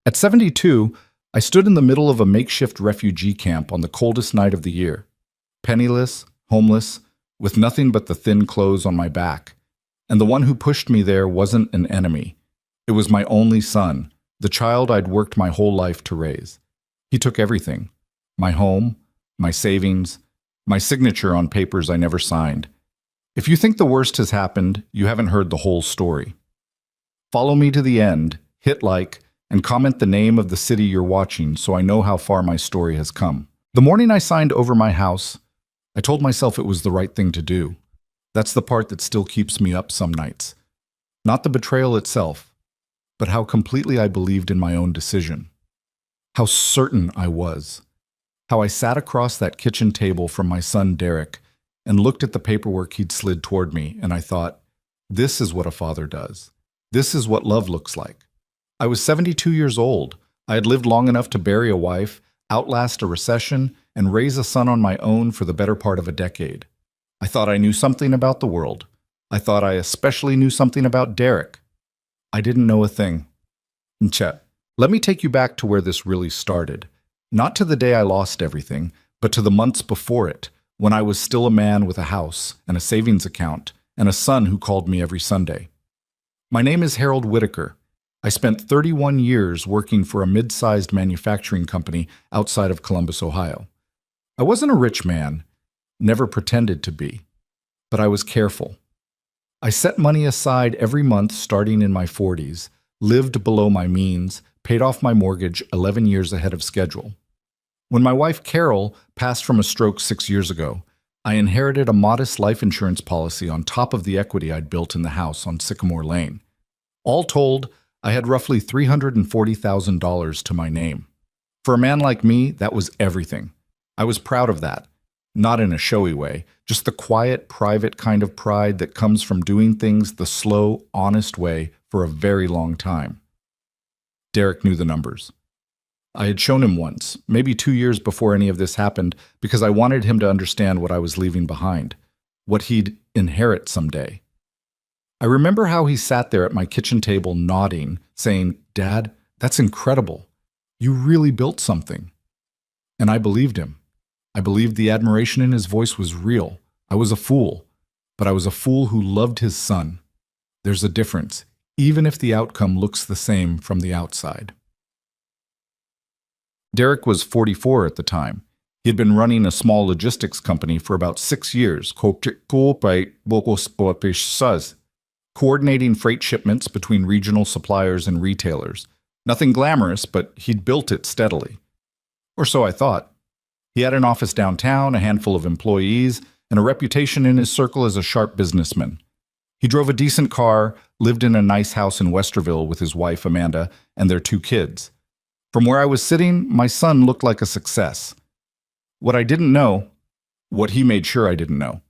At 72, I stood in the middle of a makeshift refugee camp on the coldest night of the year, penniless, homeless, with nothing but the thin clothes on my back. And the one who pushed me there wasn't an enemy. It was my only son, the child I'd worked my whole life to raise. He took everything: my home, my savings, my signature on papers I never signed. If you think the worst has happened, you haven't heard the whole story. Follow me to the end, hit like, and comment the name of the city you're watching so I know how far my story has come. The morning I signed over my house, I told myself it was the right thing to do. That's the part that still keeps me up some nights. Not the betrayal itself, but how completely I believed in my own decision. How certain I was. How I sat across that kitchen table from my son Derek and looked at the paperwork he'd slid toward me, and I thought, this is what a father does. This is what love looks like. I was 72 years old. I had lived long enough to bury a wife, outlast a recession, and raise a son on my own for the better part of a decade. I thought I knew something about the world. I thought I especially knew something about Derek. I didn't know a thing. Chet, let me take you back to where this really started. Not to the day I lost everything, but to the months before it, when I was still a man with a house and a savings account and a son who called me every Sunday. My name is Harold Whitaker. I spent 31 years working for a mid-sized manufacturing company outside of Columbus, Ohio. I wasn't a rich man, never pretended to be, but I was careful. I set money aside every month starting in my 40s, lived below my means, paid off my mortgage 11 years ahead of schedule. When my wife Carol passed from a stroke 6 years ago, I inherited a modest life insurance policy on top of the equity I'd built in the house on Sycamore Lane. All told, I had roughly $340,000 to my name. For a man like me, that was everything. I was proud of that. Not in a showy way, just the quiet, private kind of pride that comes from doing things the slow, honest way for a very long time. Derek knew the numbers. I had shown him once, maybe 2 years before any of this happened, because I wanted him to understand what I was leaving behind, what he'd inherit someday. I remember how he sat there at my kitchen table nodding, saying, "Dad, that's incredible. You really built something." And I believed him. I believed the admiration in his voice was real. I was a fool, but I was a fool who loved his son. There's a difference, even if the outcome looks the same from the outside. Derek was 44 at the time. He had been running a small logistics company for about 6 years, coordinating freight shipments between regional suppliers and retailers. Nothing glamorous, but he'd built it steadily. Or so I thought. He had an office downtown, a handful of employees, and a reputation in his circle as a sharp businessman. He drove a decent car, lived in a nice house in Westerville with his wife Amanda and their 2 kids. From where I was sitting, my son looked like a success. What I didn't know, what he made sure I didn't know,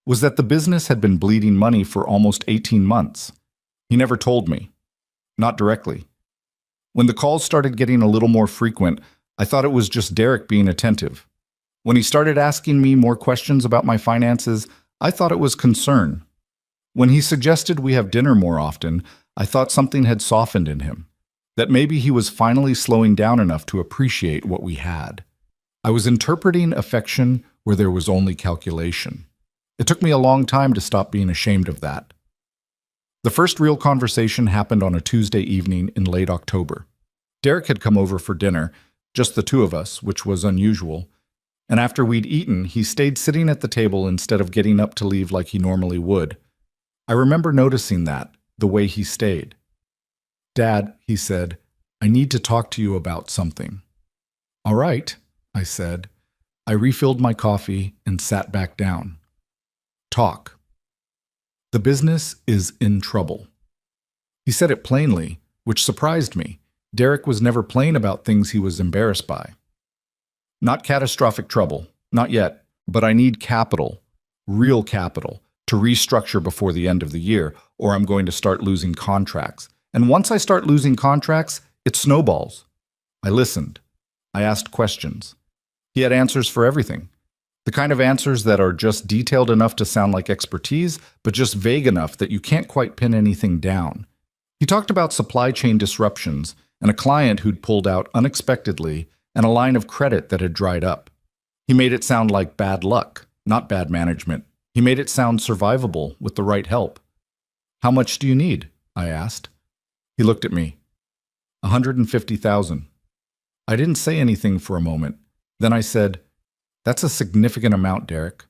was that the business had been bleeding money for almost 18 months. He never told me. Not directly. When the calls started getting a little more frequent, I thought it was just Derek being attentive. When he started asking me more questions about my finances, I thought it was concern. When he suggested we have dinner more often, I thought something had softened in him, that maybe he was finally slowing down enough to appreciate what we had. I was interpreting affection where there was only calculation. It took me a long time to stop being ashamed of that. The first real conversation happened on a Tuesday evening in late October. Derek had come over for dinner, just the 2 of us, which was unusual, and after we'd eaten, he stayed sitting at the table instead of getting up to leave like he normally would. I remember noticing that, the way he stayed. "Dad," he said, "I need to talk to you about something." "All right," I said. I refilled my coffee and sat back down. "Talk." "The business is in trouble." He said it plainly, which surprised me. Derek was never plain about things he was embarrassed by. "Not catastrophic trouble, not yet, but I need capital, real capital, to restructure before the end of the year, or I'm going to start losing contracts. And once I start losing contracts, it snowballs." I listened. I asked questions. He had answers for everything. The kind of answers that are just detailed enough to sound like expertise, but just vague enough that you can't quite pin anything down. He talked about supply chain disruptions and a client who'd pulled out unexpectedly, and a line of credit that had dried up. He made it sound like bad luck, not bad management. He made it sound survivable with the right help. "How much do you need?" I asked. He looked at me. 150,000. I didn't say anything for a moment. Then I said, "That's a significant amount, Derek."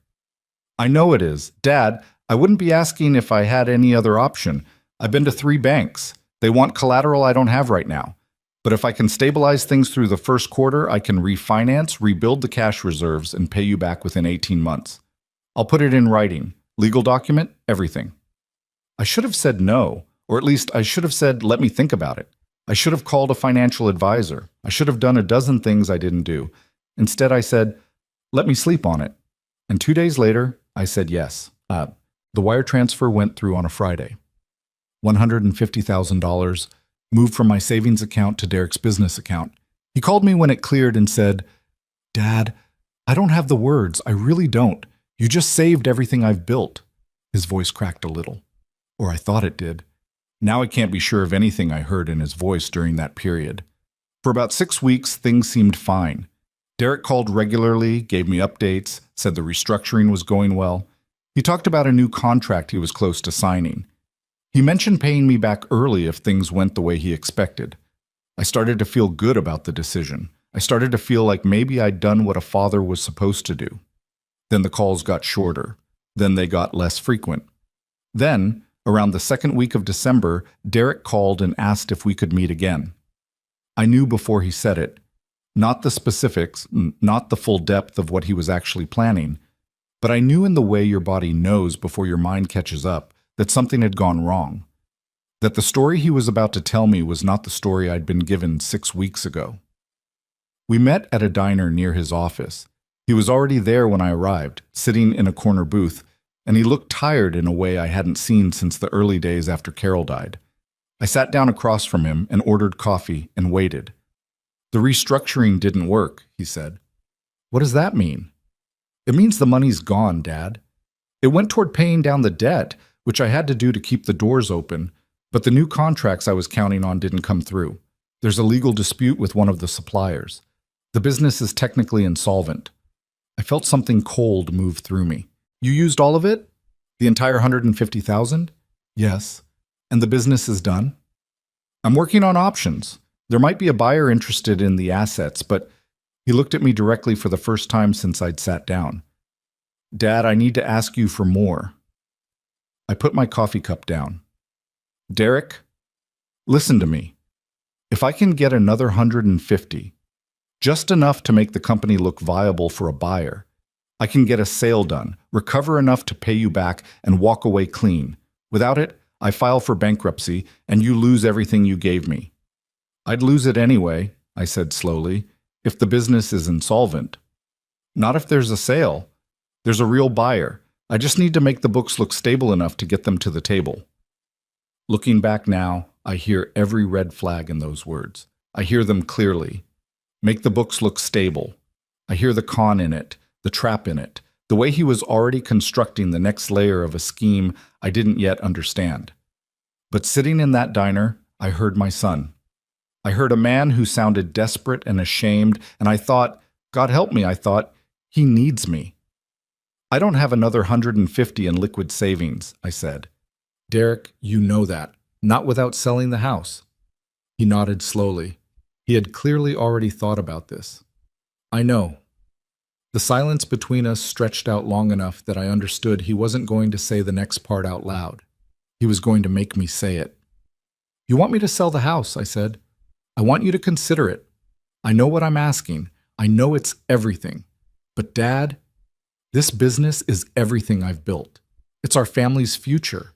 "I know it is. Dad, I wouldn't be asking if I had any other option. I've been to 3 banks. They want collateral I don't have right now. But if I can stabilize things through the first quarter, I can refinance, rebuild the cash reserves, and pay you back within 18 months. I'll put it in writing. Legal document, everything." I should have said no, or at least I should have said, "Let me think about it." I should have called a financial advisor. I should have done a dozen things I didn't do. Instead, I said, "Let me sleep on it." And 2 days later, I said yes. The wire transfer went through on a Friday. $150,000 moved from my savings account to Derek's business account. He called me when it cleared and said, "Dad, I don't have the words. I really don't. You just saved everything I've built." His voice cracked a little. Or I thought it did. Now I can't be sure of anything I heard in his voice during that period. For about 6 weeks, things seemed fine. Derek called regularly, gave me updates, said the restructuring was going well. He talked about a new contract he was close to signing. He mentioned paying me back early if things went the way he expected. I started to feel good about the decision. I started to feel like maybe I'd done what a father was supposed to do. Then the calls got shorter. Then they got less frequent. Then, around the second week of December, Derek called and asked if we could meet again. I knew before he said it. Not the specifics, not the full depth of what he was actually planning, but I knew in the way your body knows before your mind catches up that something had gone wrong. That the story he was about to tell me was not the story I'd been given 6 weeks ago. We met at a diner near his office. He was already there when I arrived, sitting in a corner booth, and he looked tired in a way I hadn't seen since the early days after Carol died. I sat down across from him and ordered coffee and waited. "The restructuring didn't work," he said. "What does that mean?" "It means the money's gone, Dad. It went toward paying down the debt, which I had to do to keep the doors open, but the new contracts I was counting on didn't come through. There's a legal dispute with one of the suppliers. The business is technically insolvent." I felt something cold move through me. "You used all of it? The entire 150,000? "Yes." "And the business is done?" "I'm working on options. There might be a buyer interested in the assets, but..." He looked at me directly for the first time since I'd sat down. "Dad, I need to ask you for more." I put my coffee cup down. "Derek, listen to me. If I can get another 150, just enough to make the company look viable for a buyer, I can get a sale done, recover enough to pay you back, and walk away clean. Without it, I file for bankruptcy, and you lose everything you gave me." "I'd lose it anyway," I said slowly, "if the business is insolvent." "Not if there's a sale. There's a real buyer. I just need to make the books look stable enough to get them to the table." Looking back now, I hear every red flag in those words. I hear them clearly. Make the books look stable. I hear the con in it, the trap in it, the way he was already constructing the next layer of a scheme I didn't yet understand. But sitting in that diner, I heard my son. I heard a man who sounded desperate and ashamed, and I thought, God help me, I thought, he needs me. "I don't have another 150 in liquid savings," I said. "Derek, you know that. Not without selling the house." He nodded slowly. He had clearly already thought about this. "I know." The silence between us stretched out long enough that I understood he wasn't going to say the next part out loud. He was going to make me say it. "You want me to sell the house," I said. "I want you to consider it. I know what I'm asking. I know it's everything. But Dad, this business is everything I've built. It's our family's future.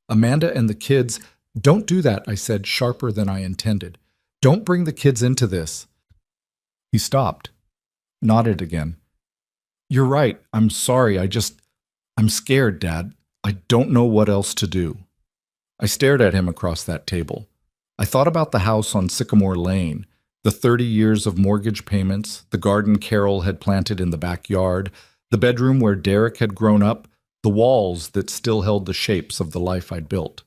Amanda and the kids..." "Don't do that," I said, sharper than I intended. "Don't bring the kids into this." He stopped, nodded again. "You're right. I'm sorry. I'm scared, Dad. I don't know what else to do." I stared at him across that table. I thought about the house on Sycamore Lane, the 30 years of mortgage payments, the garden Carol had planted in the backyard, the bedroom where Derek had grown up, the walls that still held the shapes of the life I'd built.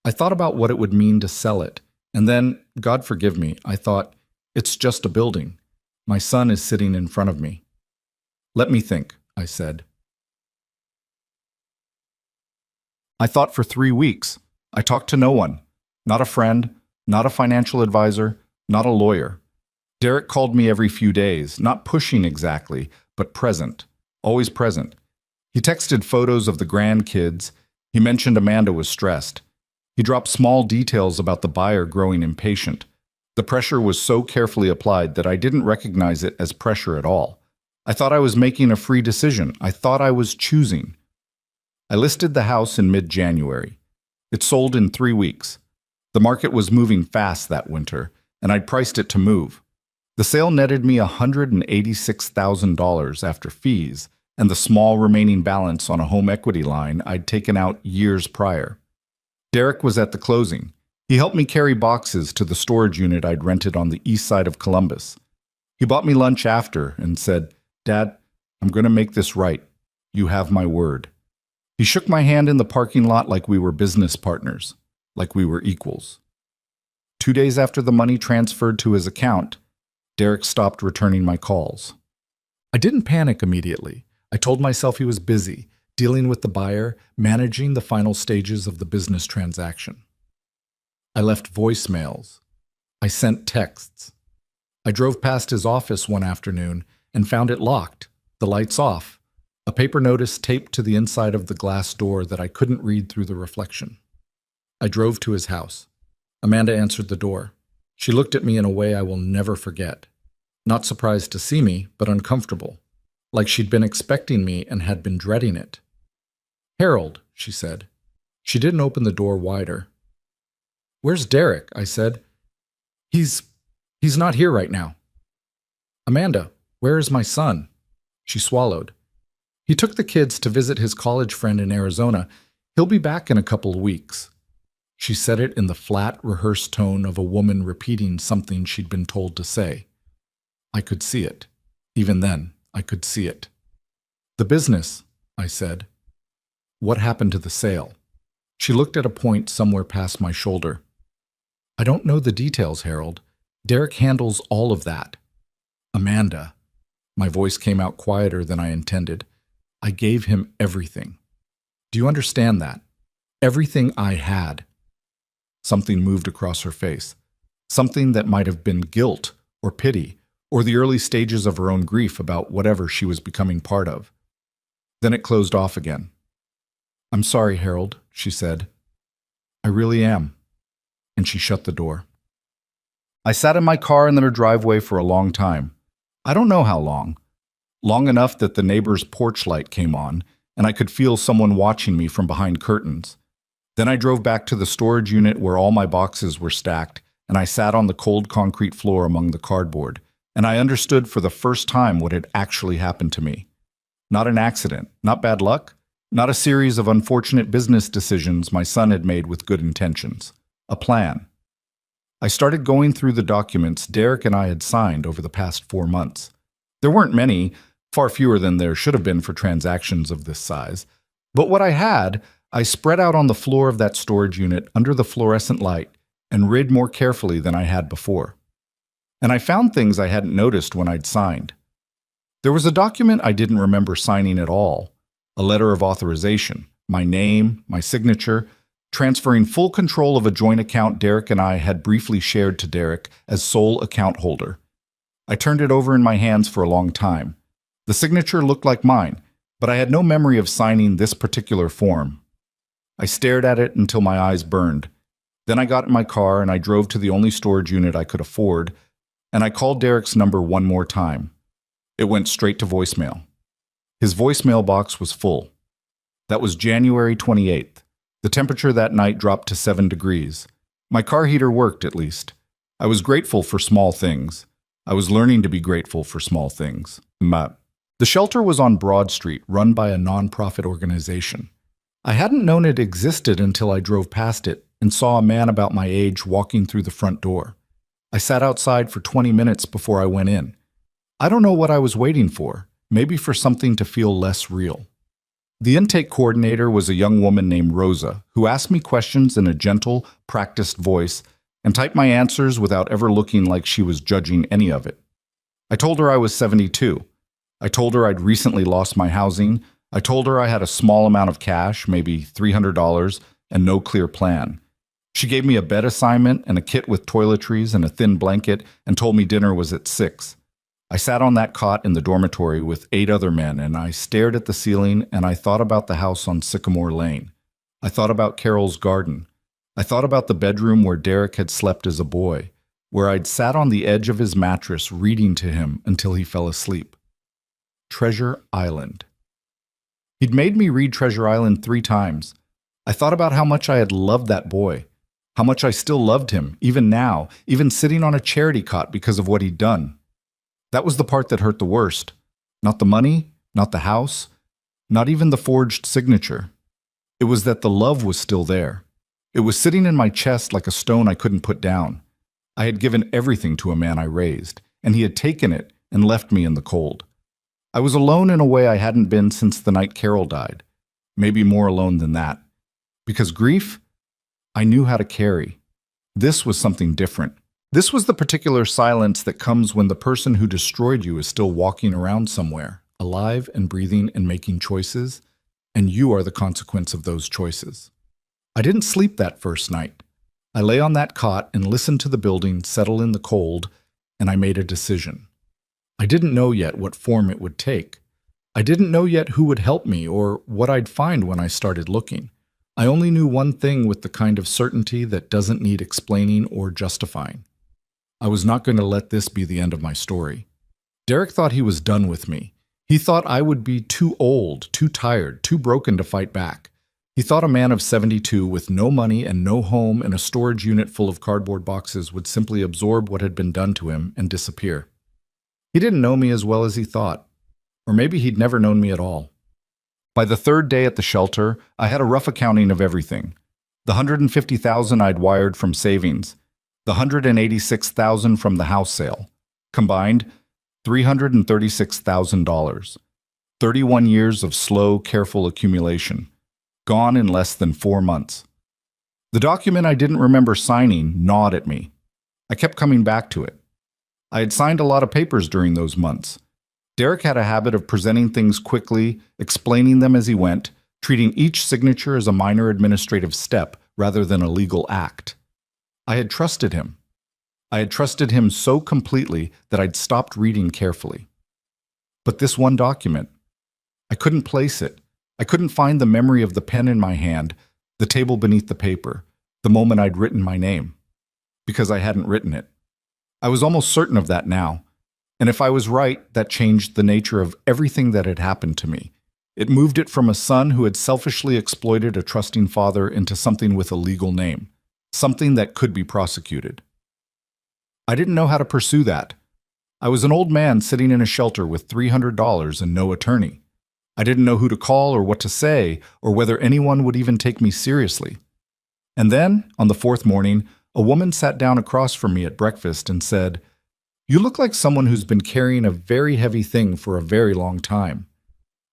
I thought about what it would mean to sell it, and then, God forgive me, I thought, it's just a building. My son is sitting in front of me. Let me think, I said. I thought for 3 weeks. I talked to no one. Not a friend, not a financial advisor, not a lawyer. Derek called me every few days, not pushing exactly, but present, always present. He texted photos of the grandkids. He mentioned Amanda was stressed. He dropped small details about the buyer growing impatient. The pressure was so carefully applied that I didn't recognize it as pressure at all. I thought I was making a free decision. I thought I was choosing. I listed the house in mid-January. It sold in 3 weeks. The market was moving fast that winter, and I'd priced it to move. The sale netted me $186,000 after fees and the small remaining balance on a home equity line I'd taken out years prior. Derek was at the closing. He helped me carry boxes to the storage unit I'd rented on the east side of Columbus. He bought me lunch after and said, "Dad, I'm going to make this right. You have my word." He shook my hand in the parking lot like we were business partners, like we were equals. 2 days after the money transferred to his account, Derek stopped returning my calls. I didn't panic immediately. I told myself he was busy, dealing with the buyer, managing the final stages of the business transaction. I left voicemails. I sent texts. I drove past his office one afternoon and found it locked, the lights off, a paper notice taped to the inside of the glass door that I couldn't read through the reflection. I drove to his house. Amanda answered the door. She looked at me in a way I will never forget. Not surprised to see me, but uncomfortable, like she'd been expecting me and had been dreading it. "Harold," she said. She didn't open the door wider. "Where's Derek?" I said. He's not here right now." "Amanda, where is my son?" She swallowed. "He took the kids to visit his college friend in Arizona. He'll be back in a couple of weeks." She said it in the flat, rehearsed tone of a woman repeating something she'd been told to say. I could see it. Even then, I could see it. "The business," I said. "What happened to the sale?" She looked at a point somewhere past my shoulder. "I don't know the details, Harold. Derek handles all of that." "Amanda." My voice came out quieter than I intended. "I gave him everything. Do you understand that? Everything I had." Something moved across her face. Something that might have been guilt or pity or the early stages of her own grief about whatever she was becoming part of. Then it closed off again. "I'm sorry, Harold," she said. "I really am." And she shut the door. I sat in my car in their driveway for a long time. I don't know how long. Long enough that the neighbor's porch light came on, and I could feel someone watching me from behind curtains. Then I drove back to the storage unit where all my boxes were stacked, and I sat on the cold concrete floor among the cardboard, and I understood for the first time what had actually happened to me. Not an accident, not bad luck, not a series of unfortunate business decisions my son had made with good intentions. A plan. I started going through the documents Derek and I had signed over the past 4 months. There weren't many, far fewer than there should have been for transactions of this size, but what I had, I spread out on the floor of that storage unit under the fluorescent light and read more carefully than I had before. And I found things I hadn't noticed when I'd signed. There was a document I didn't remember signing at all, a letter of authorization, my name, my signature, transferring full control of a joint account Derek and I had briefly shared to Derek as sole account holder. I turned it over in my hands for a long time. The signature looked like mine, but I had no memory of signing this particular form. I stared at it until my eyes burned. Then I got in my car and I drove to the only storage unit I could afford, and I called Derek's number one more time. It went straight to voicemail. His voicemail box was full. That was January 28th. The temperature that night dropped to 7 degrees. My car heater worked, at least. I was grateful for small things. I was learning to be grateful for small things. The shelter was on Broad Street, run by a nonprofit organization. I hadn't known it existed until I drove past it and saw a man about my age walking through the front door. I sat outside for 20 minutes before I went in. I don't know what I was waiting for, maybe for something to feel less real. The intake coordinator was a young woman named Rosa, who asked me questions in a gentle, practiced voice and typed my answers without ever looking like she was judging any of it. I told her I was 72. I told her I'd recently lost my housing. I told her I had a small amount of cash, maybe $300, and no clear plan. She gave me a bed assignment and a kit with toiletries and a thin blanket and told me dinner was at 6. I sat on that cot in the dormitory with 8 other men, and I stared at the ceiling and I thought about the house on Sycamore Lane. I thought about Carol's garden. I thought about the bedroom where Derek had slept as a boy, where I'd sat on the edge of his mattress reading to him until he fell asleep. Treasure Island. He'd made me read Treasure Island 3 times. I thought about how much I had loved that boy, how much I still loved him, even now, even sitting on a charity cot because of what he'd done. That was the part that hurt the worst. Not the money, not the house, not even the forged signature. It was that the love was still there. It was sitting in my chest like a stone I couldn't put down. I had given everything to a man I raised, and he had taken it and left me in the cold. I was alone in a way I hadn't been since the night Carol died. Maybe more alone than that. Because grief, I knew how to carry. This was something different. This was the particular silence that comes when the person who destroyed you is still walking around somewhere, alive and breathing and making choices, and you are the consequence of those choices. I didn't sleep that first night. I lay on that cot and listened to the building settle in the cold, and I made a decision. I didn't know yet what form it would take. I didn't know yet who would help me or what I'd find when I started looking. I only knew one thing with the kind of certainty that doesn't need explaining or justifying. I was not going to let this be the end of my story. Derek thought he was done with me. He thought I would be too old, too tired, too broken to fight back. He thought a man of 72 with no money and no home and a storage unit full of cardboard boxes would simply absorb what had been done to him and disappear. He didn't know me as well as he thought. Or maybe he'd never known me at all. By the 3rd day at the shelter, I had a rough accounting of everything. The $150,000 I'd wired from savings, the $186,000 from the house sale. Combined, $336,000. 31 years of slow, careful accumulation. Gone in less than 4 months. The document I didn't remember signing gnawed at me. I kept coming back to it. I had signed a lot of papers during those months. Derek had a habit of presenting things quickly, explaining them as he went, treating each signature as a minor administrative step rather than a legal act. I had trusted him. I had trusted him so completely that I'd stopped reading carefully. But this one document, I couldn't place it. I couldn't find the memory of the pen in my hand, the table beneath the paper, the moment I'd written my name. Because I hadn't written it. I was almost certain of that now. And if I was right, that changed the nature of everything that had happened to me. It moved it from a son who had selfishly exploited a trusting father into something with a legal name, something that could be prosecuted. I didn't know how to pursue that. I was an old man sitting in a shelter with $300 and no attorney. I didn't know who to call or what to say, or whether anyone would even take me seriously. And then, on the 4th morning, a woman sat down across from me at breakfast and said, "You look like someone who's been carrying a very heavy thing for a very long time."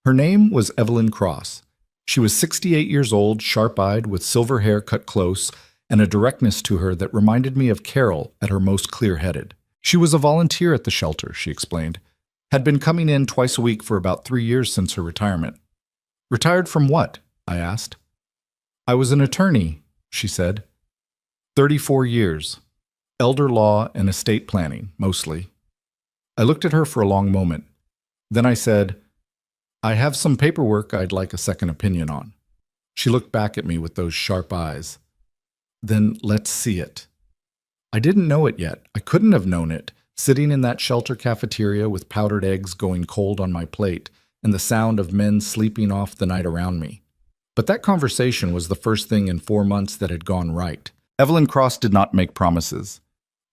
Her name was Evelyn Cross. She was 68 years old, sharp-eyed, with silver hair cut close, and a directness to her that reminded me of Carol at her most clear-headed. She was a volunteer at the shelter, she explained. Had been coming in twice a week for about 3 years since her retirement. "Retired from what?" I asked. "I was an attorney," she said. 34 years. Elder law and estate planning, mostly. I looked at her for a long moment. Then I said, "I have some paperwork I'd like a second opinion on." She looked back at me with those sharp eyes. "Then let's see it." I didn't know it yet. I couldn't have known it, sitting in that shelter cafeteria with powdered eggs going cold on my plate and the sound of men sleeping off the night around me. But that conversation was the first thing in 4 months that had gone right. Evelyn Cross did not make promises.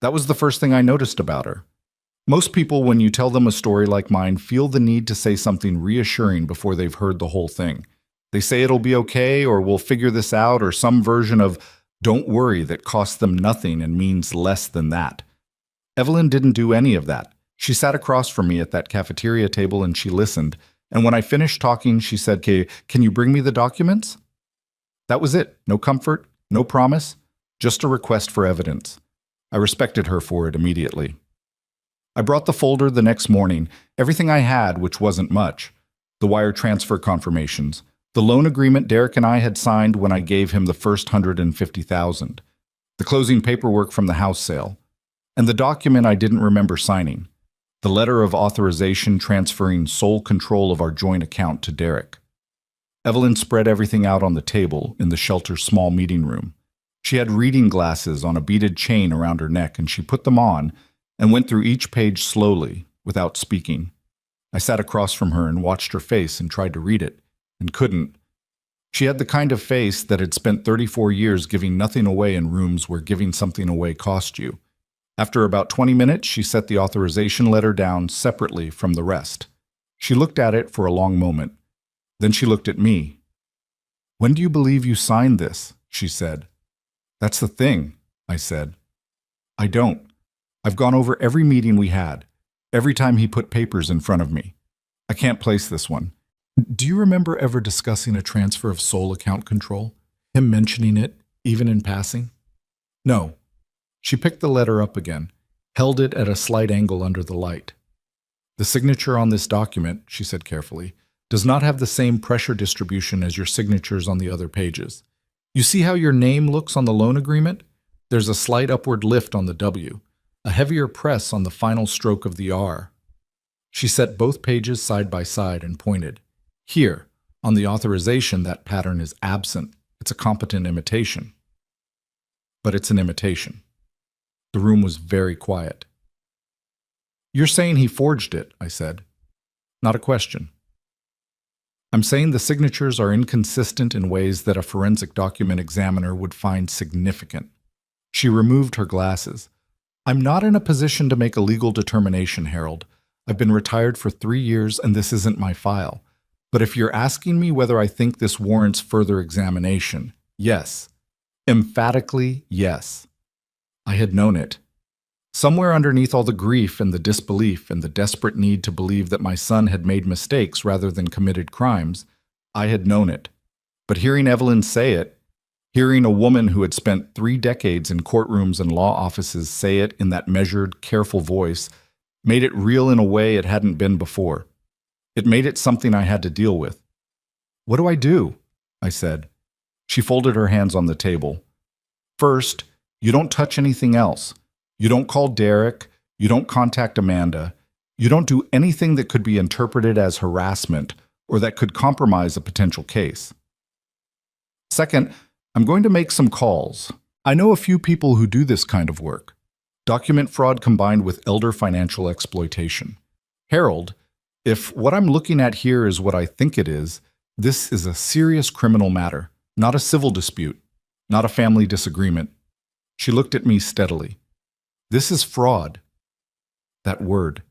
That was the first thing I noticed about her. Most people, when you tell them a story like mine, feel the need to say something reassuring before they've heard the whole thing. They say it'll be okay, or we'll figure this out, or some version of "don't worry" that costs them nothing and means less than that. Evelyn didn't do any of that. She sat across from me at that cafeteria table and she listened, and when I finished talking, she said, "Can you bring me the documents?" That was it. No comfort, no promise, just a request for evidence. I respected her for it immediately. I brought the folder the next morning, everything I had, which wasn't much. The wire transfer confirmations, the loan agreement Derek and I had signed when I gave him the first $150,000, the closing paperwork from the house sale, and the document I didn't remember signing, the letter of authorization transferring sole control of our joint account to Derek. Evelyn spread everything out on the table in the shelter's small meeting room. She had reading glasses on a beaded chain around her neck, and she put them on and went through each page slowly, without speaking. I sat across from her and watched her face and tried to read it, and couldn't. She had the kind of face that had spent 34 years giving nothing away in rooms where giving something away cost you. After about 20 minutes, she set the authorization letter down separately from the rest. She looked at it for a long moment. Then she looked at me. "When do you believe you signed this?" she said. "That's the thing," I said. "I don't. I've gone over every meeting we had, every time he put papers in front of me. I can't place this one." "Do you remember ever discussing a transfer of sole account control? Him mentioning it, even in passing?" "No." She picked the letter up again, held it at a slight angle under the light. "The signature on this document," she said carefully, "does not have the same pressure distribution as your signatures on the other pages. You see how your name looks on the loan agreement? There's a slight upward lift on the W, a heavier press on the final stroke of the R." She set both pages side by side and pointed. "Here, on the authorization, that pattern is absent. It's a competent imitation." But it's an imitation. The room was very quiet. "You're saying he forged it," I said. "Not a question." "I'm saying the signatures are inconsistent in ways that a forensic document examiner would find significant." She removed her glasses. "I'm not in a position to make a legal determination, Harold. I've been retired for 3 years and this isn't my file. But if you're asking me whether I think this warrants further examination, yes. Emphatically, yes." I had known it. Somewhere underneath all the grief and the disbelief and the desperate need to believe that my son had made mistakes rather than committed crimes, I had known it. But hearing Evelyn say it, hearing a woman who had spent 3 decades in courtrooms and law offices say it in that measured, careful voice, made it real in a way it hadn't been before. It made it something I had to deal with. "What do I do?" I said. She folded her hands on the table. "First, you don't touch anything else. You don't call Derek. You don't contact Amanda. You don't do anything that could be interpreted as harassment or that could compromise a potential case. Second, I'm going to make some calls. I know a few people who do this kind of work. Document fraud combined with elder financial exploitation. Harold, if what I'm looking at here is what I think it is, this is a serious criminal matter, not a civil dispute, not a family disagreement." She looked at me steadily. "This is fraud." That word.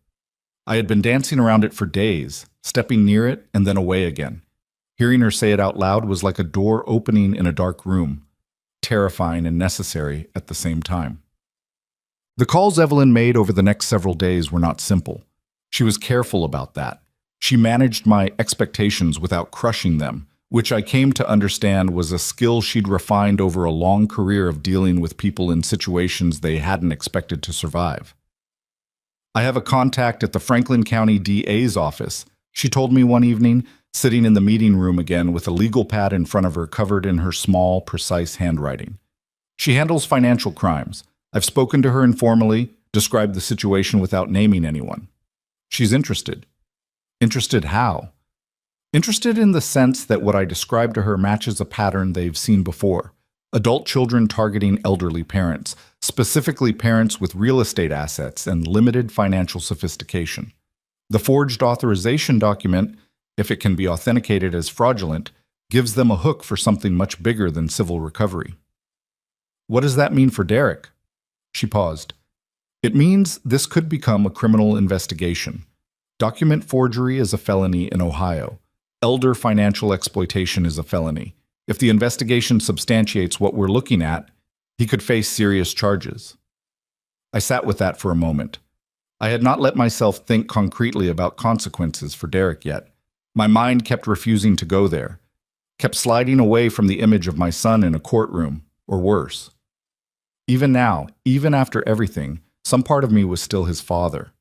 I had been dancing around it for days, stepping near it and then away again. Hearing her say it out loud was like a door opening in a dark room, terrifying and necessary at the same time. The calls Evelyn made over the next several days were not simple. She was careful about that. She managed my expectations without crushing them, which I came to understand was a skill she'd refined over a long career of dealing with people in situations they hadn't expected to survive. "I have a contact at the Franklin County DA's office," she told me one evening, sitting in the meeting room again with a legal pad in front of her covered in her small, precise handwriting. "She handles financial crimes. I've spoken to her informally, described the situation without naming anyone. She's interested." Interested how? Interested in the sense that what I described to her matches a pattern they've seen before. Adult children targeting elderly parents, specifically parents with real estate assets and limited financial sophistication. The forged authorization document, if it can be authenticated as fraudulent, gives them a hook for something much bigger than civil recovery. "What does that mean for Derek?" She paused. "It means this could become a criminal investigation. Document forgery is a felony in Ohio. Elder financial exploitation is a felony. If the investigation substantiates what we're looking at, he could face serious charges." I sat with that for a moment. I had not let myself think concretely about consequences for Derek yet. My mind kept refusing to go there, kept sliding away from the image of my son in a courtroom, or worse. Even now, even after everything, some part of me was still his father.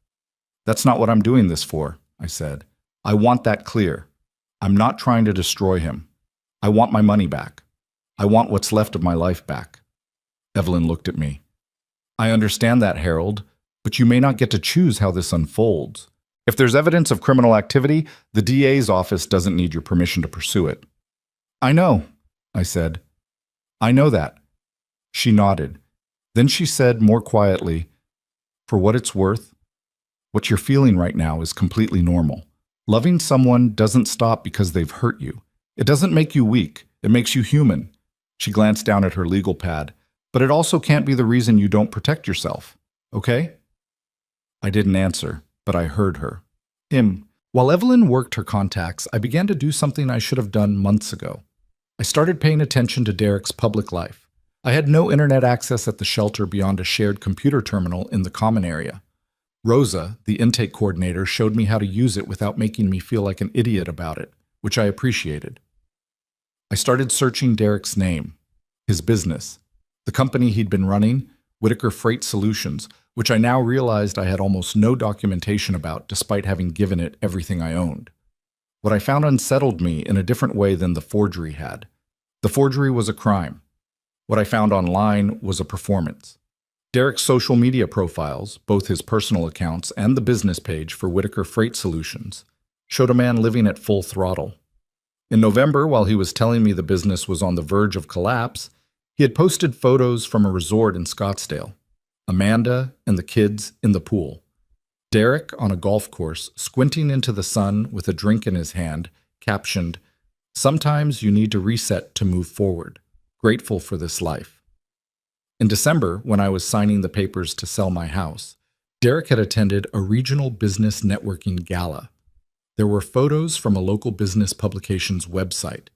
That's not what I'm doing this for, I said. I want that clear. I'm not trying to destroy him. I want my money back. I want what's left of my life back. Evelyn looked at me. I understand that, Harold, but you may not get to choose how this unfolds. If there's evidence of criminal activity, the DA's office doesn't need your permission to pursue it. I know, I said. I know that. She nodded. Then she said more quietly, for what it's worth, what you're feeling right now is completely normal. Loving someone doesn't stop because they've hurt you. It doesn't make you weak. It makes you human. She glanced down at her legal pad. But it also can't be the reason you don't protect yourself. Okay? I didn't answer, but I heard her. While Evelyn worked her contacts, I began to do something I should have done months ago. I started paying attention to Derek's public life. I had no internet access at the shelter beyond a shared computer terminal in the common area. Rosa, the intake coordinator, showed me how to use it without making me feel like an idiot about it, which I appreciated. I started searching Derek's name, his business, the company he'd been running, Whitaker Freight Solutions, which I now realized I had almost no documentation about despite having given it everything I owned. What I found unsettled me in a different way than the forgery had. The forgery was a crime. What I found online was a performance. Derek's social media profiles, both his personal accounts and the business page for Whitaker Freight Solutions, showed a man living at full throttle. In November, while he was telling me the business was on the verge of collapse, he had posted photos from a resort in Scottsdale. Amanda and the kids in the pool. Derek on a golf course, squinting into the sun with a drink in his hand, captioned, "Sometimes you need to reset to move forward. Grateful for this life." In December, when I was signing the papers to sell my house, Derek had attended a regional business networking gala. There were photos from a local business publication's website.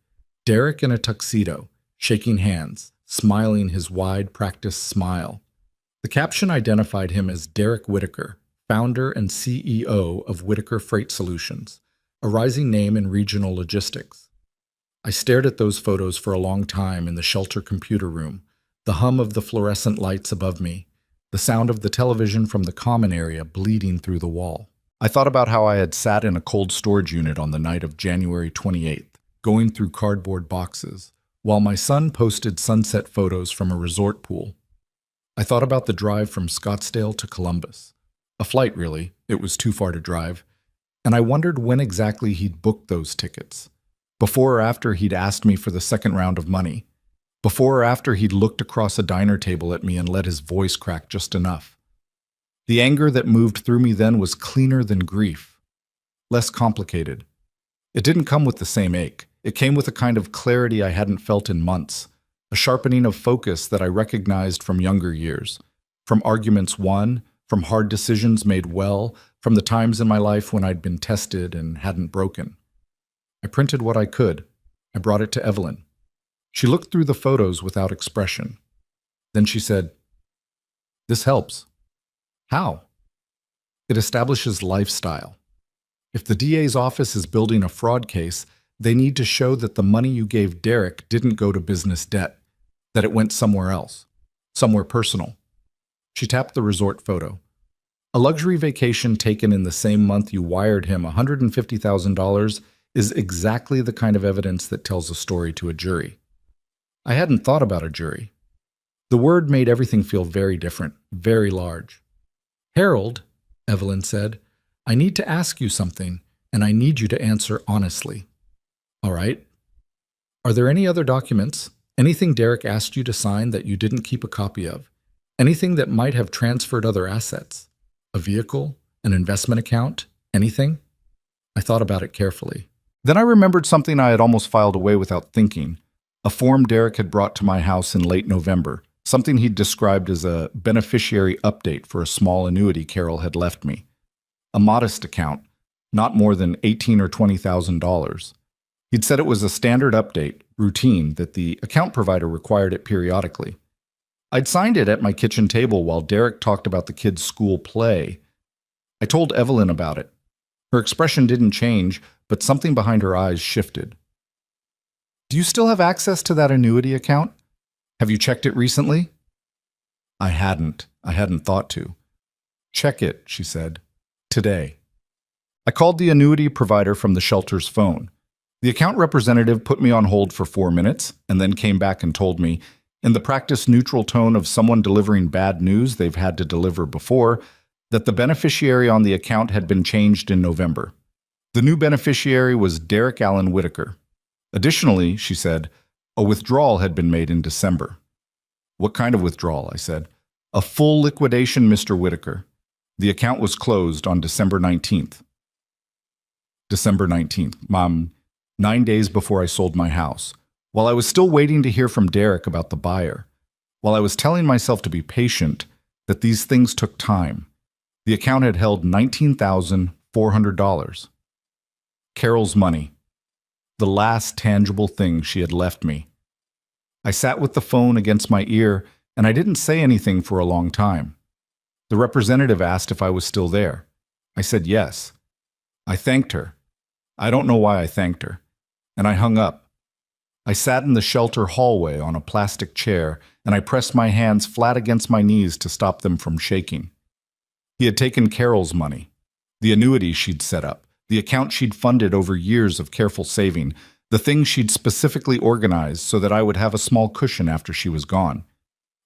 Derek in a tuxedo, shaking hands, smiling his wide practiced smile. The caption identified him as Derek Whitaker, founder and CEO of Whitaker Freight Solutions, a rising name in regional logistics. I stared at those photos for a long time in the shelter computer room, the hum of the fluorescent lights above me, the sound of the television from the common area bleeding through the wall. I thought about how I had sat in a cold storage unit on the night of January 28th, going through cardboard boxes, while my son posted sunset photos from a resort pool. I thought about the drive from Scottsdale to Columbus. A flight, really. It was too far to drive. And I wondered when exactly he'd booked those tickets. Before or after he'd asked me for the second round of money. Before or after he'd looked across a diner table at me and let his voice crack just enough. The anger that moved through me then was cleaner than grief. Less complicated. It didn't come with the same ache. It came with a kind of clarity I hadn't felt in months, a sharpening of focus that I recognized from younger years, from arguments won, from hard decisions made well, from the times in my life when I'd been tested and hadn't broken. I printed what I could. I brought it to Evelyn. She looked through the photos without expression. Then she said, "This helps." How? It establishes lifestyle. If the DA's office is building a fraud case, they need to show that the money you gave Derek didn't go to business debt, that it went somewhere else, somewhere personal. She tapped the resort photo. A luxury vacation taken in the same month you wired him $150,000 is exactly the kind of evidence that tells a story to a jury. I hadn't thought about a jury. The word made everything feel very different, very large. "Harold," Evelyn said, "I need to ask you something, and I need you to answer honestly." "All right. Are there any other documents? Anything Derek asked you to sign that you didn't keep a copy of? Anything that might have transferred other assets? A vehicle? An investment account? Anything?" I thought about it carefully. Then I remembered something I had almost filed away without thinking. A form Derek had brought to my house in late November, something he'd described as a beneficiary update for a small annuity Carol had left me. A modest account, not more than $18,000 or $20,000. He'd said it was a standard update, routine, that the account provider required it periodically. I'd signed it at my kitchen table while Derek talked about the kids' school play. I told Evelyn about it. Her expression didn't change, but something behind her eyes shifted. "Do you still have access to that annuity account? Have you checked it recently?" I hadn't thought to. Check it, she said. Today. I called the annuity provider from the shelter's phone. The account representative put me on hold for 4 minutes and then came back and told me, in the practice-neutral tone of someone delivering bad news they've had to deliver before, that the beneficiary on the account had been changed in November. The new beneficiary was Derek Allen Whitaker. Additionally, she said, a withdrawal had been made in December. What kind of withdrawal? I said. A full liquidation, Mr. Whitaker. The account was closed on December 19th. December 19th, Mom, 9 days before I sold my house. While I was still waiting to hear from Derek about the buyer, while I was telling myself to be patient, that these things took time, the account had held $19,400. Carol's money. The last tangible thing she had left me. I sat with the phone against my ear, and I didn't say anything for a long time. The representative asked if I was still there. I said yes. I thanked her. I don't know why I thanked her. And I hung up. I sat in the shelter hallway on a plastic chair, and I pressed my hands flat against my knees to stop them from shaking. He had taken Carol's money, the annuity she'd set up, the account she'd funded over years of careful saving, the things she'd specifically organized so that I would have a small cushion after she was gone.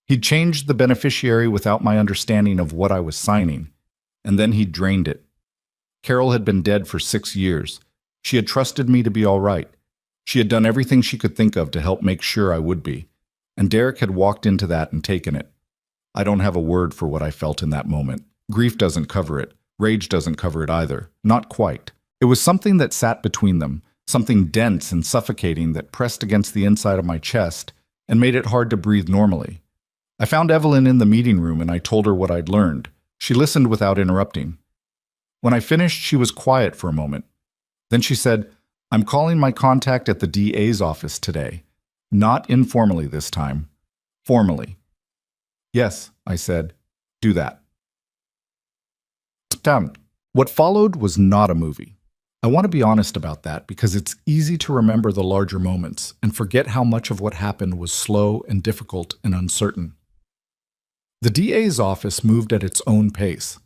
He'd changed the beneficiary without my understanding of what I was signing, and then he'd drained it. Carol had been dead for 6 years. She had trusted me to be all right. She had done everything she could think of to help make sure I would be, and Derek had walked into that and taken it. I don't have a word for what I felt in that moment. Grief doesn't cover it. Rage doesn't cover it either. Not quite. It was something that sat between them, something dense and suffocating that pressed against the inside of my chest and made it hard to breathe normally. I found Evelyn in the meeting room and I told her what I'd learned. She listened without interrupting. When I finished, she was quiet for a moment. Then she said, I'm calling my contact at the DA's office today. Not informally this time. Formally. Yes, I said. Do that. Done. What followed was not a movie. I want to be honest about that because it's easy to remember the larger moments and forget how much of what happened was slow and difficult and uncertain. The DA's office moved at its own pace.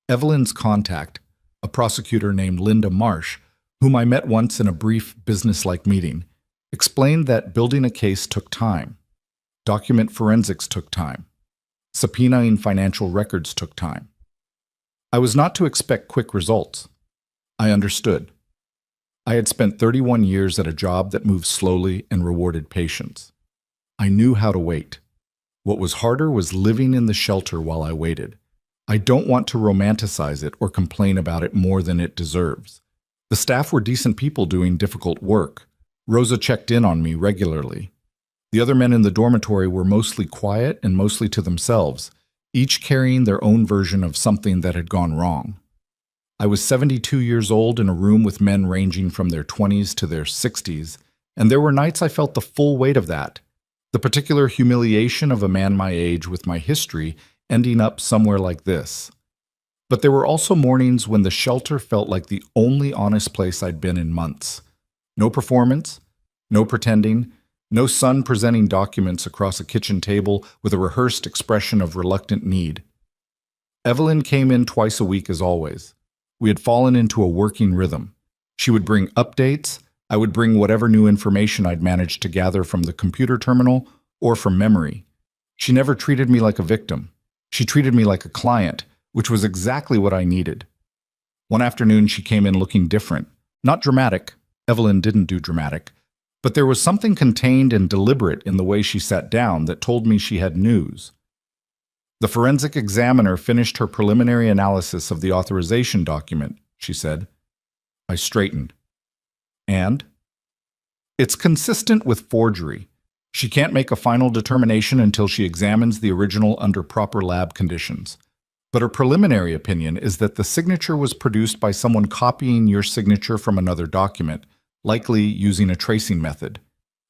Evelyn's contact, a prosecutor named Linda Marsh, whom I met once in a brief business-like meeting, explained that building a case took time. Document forensics took time. Subpoenaing financial records took time. I was not to expect quick results. I understood. I had spent 31 years at a job that moved slowly and rewarded patience. I knew how to wait. What was harder was living in the shelter while I waited. I don't want to romanticize it or complain about it more than it deserves. The staff were decent people doing difficult work. Rosa checked in on me regularly. The other men in the dormitory were mostly quiet and mostly to themselves, each carrying their own version of something that had gone wrong. I was 72 years old in a room with men ranging from their 20s to their 60s, and there were nights I felt the full weight of that, the particular humiliation of a man my age with my history ending up somewhere like this. But there were also mornings when the shelter felt like the only honest place I'd been in months. No performance, no pretending, no son presenting documents across a kitchen table with a rehearsed expression of reluctant need. Evelyn came in twice a week as always. We had fallen into a working rhythm. She would bring updates, I would bring whatever new information I'd managed to gather from the computer terminal or from memory. She never treated me like a victim. She treated me like a client, which was exactly what I needed. One afternoon she came in looking different. Not dramatic. Evelyn didn't do dramatic. But there was something contained and deliberate in the way she sat down that told me she had news. The forensic examiner finished her preliminary analysis of the authorization document, she said. I straightened. And? It's consistent with forgery. She can't make a final determination until she examines the original under proper lab conditions. But her preliminary opinion is that the signature was produced by someone copying your signature from another document, likely using a tracing method.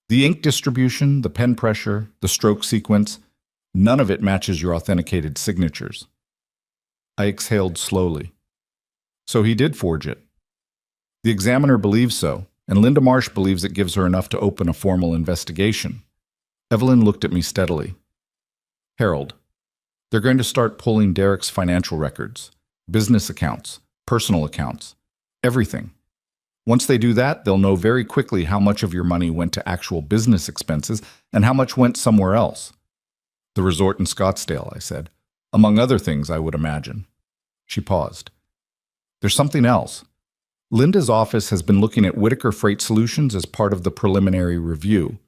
The ink distribution, the pen pressure, the stroke sequence, none of it matches your authenticated signatures. I exhaled slowly. So he did forge it. The examiner believes so, and Linda Marsh believes it gives her enough to open a formal investigation. Evelyn looked at me steadily. Harold, They're going to start pulling Derek's financial records, business accounts, personal accounts, everything. Once they do that, they'll know very quickly how much of your money went to actual business expenses and how much went somewhere else. The resort in Scottsdale, I said. Among other things, I would imagine. She paused. There's something else. Linda's office has been looking at Whitaker Freight Solutions as part of the preliminary review.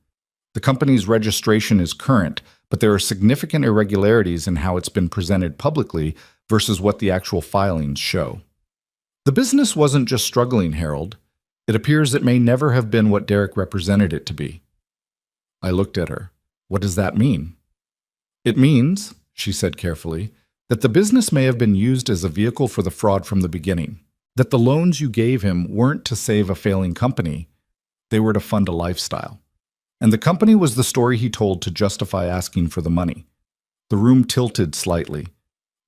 The company's registration is current, but there are significant irregularities in how it's been presented publicly versus what the actual filings show. The business wasn't just struggling, Harold. It appears it may never have been what Derek represented it to be. I looked at her. What does that mean? It means, she said carefully, that the business may have been used as a vehicle for the fraud from the beginning. That the loans you gave him weren't to save a failing company. They were to fund a lifestyle. And the company was the story he told to justify asking for the money. The room tilted slightly.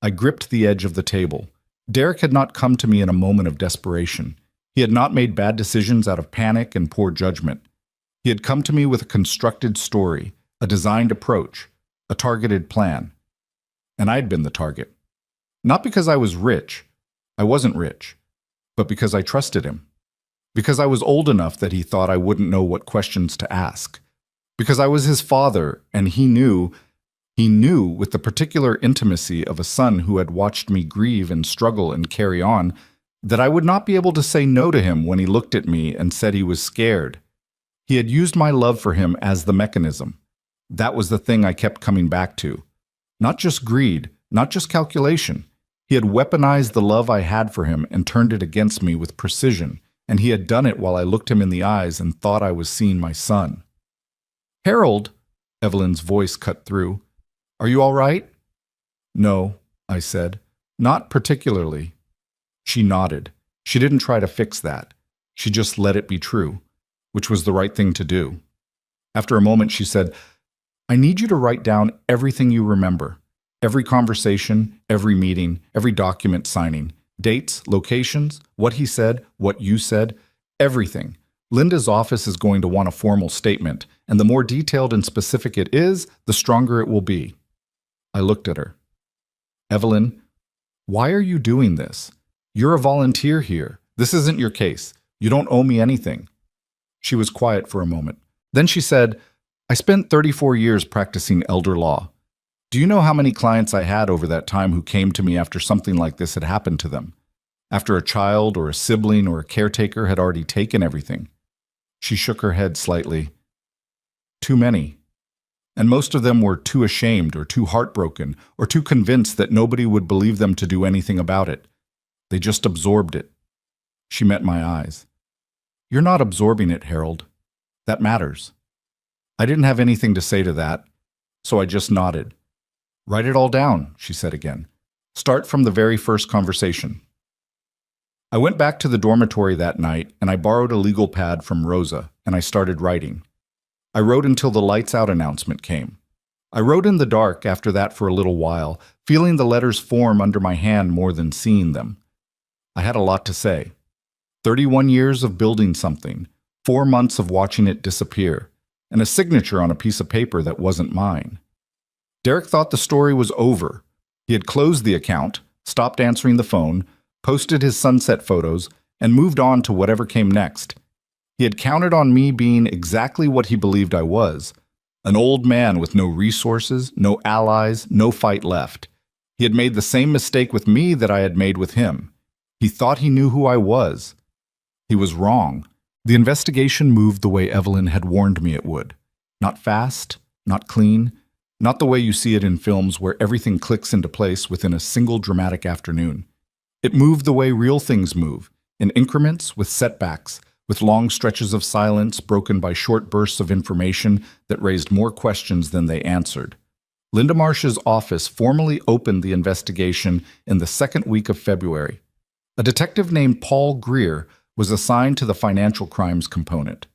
I gripped the edge of the table. Derek had not come to me in a moment of desperation. He had not made bad decisions out of panic and poor judgment. He had come to me with a constructed story, a designed approach, a targeted plan. And I'd been the target. Not because I was rich. I wasn't rich. But because I trusted him. Because I was old enough that he thought I wouldn't know what questions to ask. Because I was his father, and he knew with the particular intimacy of a son who had watched me grieve and struggle and carry on, that I would not be able to say no to him when he looked at me and said he was scared. He had used my love for him as the mechanism. That was the thing I kept coming back to. Not just greed, not just calculation. He had weaponized the love I had for him and turned it against me with precision, and he had done it while I looked him in the eyes and thought I was seeing my son. Harold, Evelyn's voice cut through. Are you all right? No, I said. Not particularly. She nodded. She didn't try to fix that. She just let it be true, which was the right thing to do. After a moment, she said, I need you to write down everything you remember. Every conversation, every meeting, every document signing, dates, locations, what he said, what you said, everything. Linda's office is going to want a formal statement, and the more detailed and specific it is, the stronger it will be. I looked at her. Evelyn, why are you doing this? You're a volunteer here. This isn't your case. You don't owe me anything. She was quiet for a moment. Then she said, I spent 34 years practicing elder law. Do you know how many clients I had over that time who came to me after something like this had happened to them? After a child or a sibling or a caretaker had already taken everything? She shook her head slightly. Too many. And most of them were too ashamed or too heartbroken or too convinced that nobody would believe them to do anything about it. They just absorbed it. She met my eyes. You're not absorbing it, Harold. That matters. I didn't have anything to say to that, so I just nodded. Write it all down, she said again. Start from the very first conversation. I went back to the dormitory that night, and I borrowed a legal pad from Rosa, and I started writing. I wrote until the lights out announcement came. I wrote in the dark after that for a little while, feeling the letters form under my hand more than seeing them. I had a lot to say. 31 years of building something, 4 months of watching it disappear, and a signature on a piece of paper that wasn't mine. Derek thought the story was over. He had closed the account, stopped answering the phone, posted his sunset photos, and moved on to whatever came next. He had counted on me being exactly what he believed I was, an old man with no resources, no allies, no fight left. He had made the same mistake with me that I had made with him. He thought he knew who I was. He was wrong. The investigation moved the way Evelyn had warned me it would. Not fast, not clean, not the way you see it in films where everything clicks into place within a single dramatic afternoon. It moved the way real things move, in increments with setbacks, with long stretches of silence broken by short bursts of information that raised more questions than they answered. Linda Marsh's office formally opened the investigation in the second week of February. A detective named Paul Greer was assigned to the financial crimes component.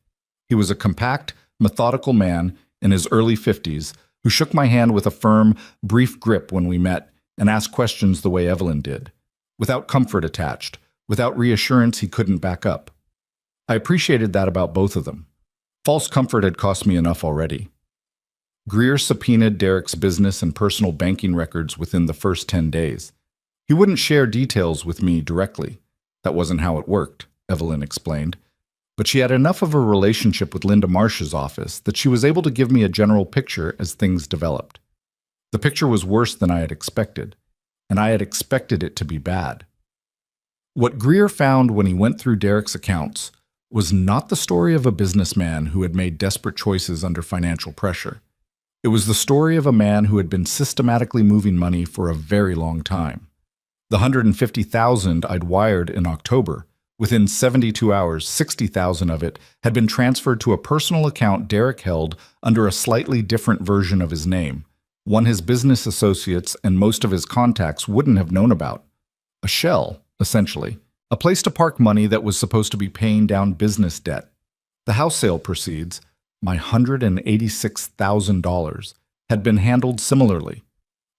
He was a compact, methodical man in his early 50s who shook my hand with a firm, brief grip when we met and asked questions the way Evelyn did, without comfort attached, without reassurance he couldn't back up. I appreciated that about both of them. False comfort had cost me enough already. Greer subpoenaed Derek's business and personal banking records within the first 10 days. He wouldn't share details with me directly. That wasn't how it worked, Evelyn explained. But she had enough of a relationship with Linda Marsh's office that she was able to give me a general picture as things developed. The picture was worse than I had expected, and I had expected it to be bad. What Greer found when he went through Derek's accounts was not the story of a businessman who had made desperate choices under financial pressure. It was the story of a man who had been systematically moving money for a very long time. The $150,000 I'd wired in October, within 72 hours, 60,000 of it had been transferred to a personal account Derek held under a slightly different version of his name, one his business associates and most of his contacts wouldn't have known about. A shell, essentially. A place to park money that was supposed to be paying down business debt. The house sale proceeds, my $186,000, had been handled similarly.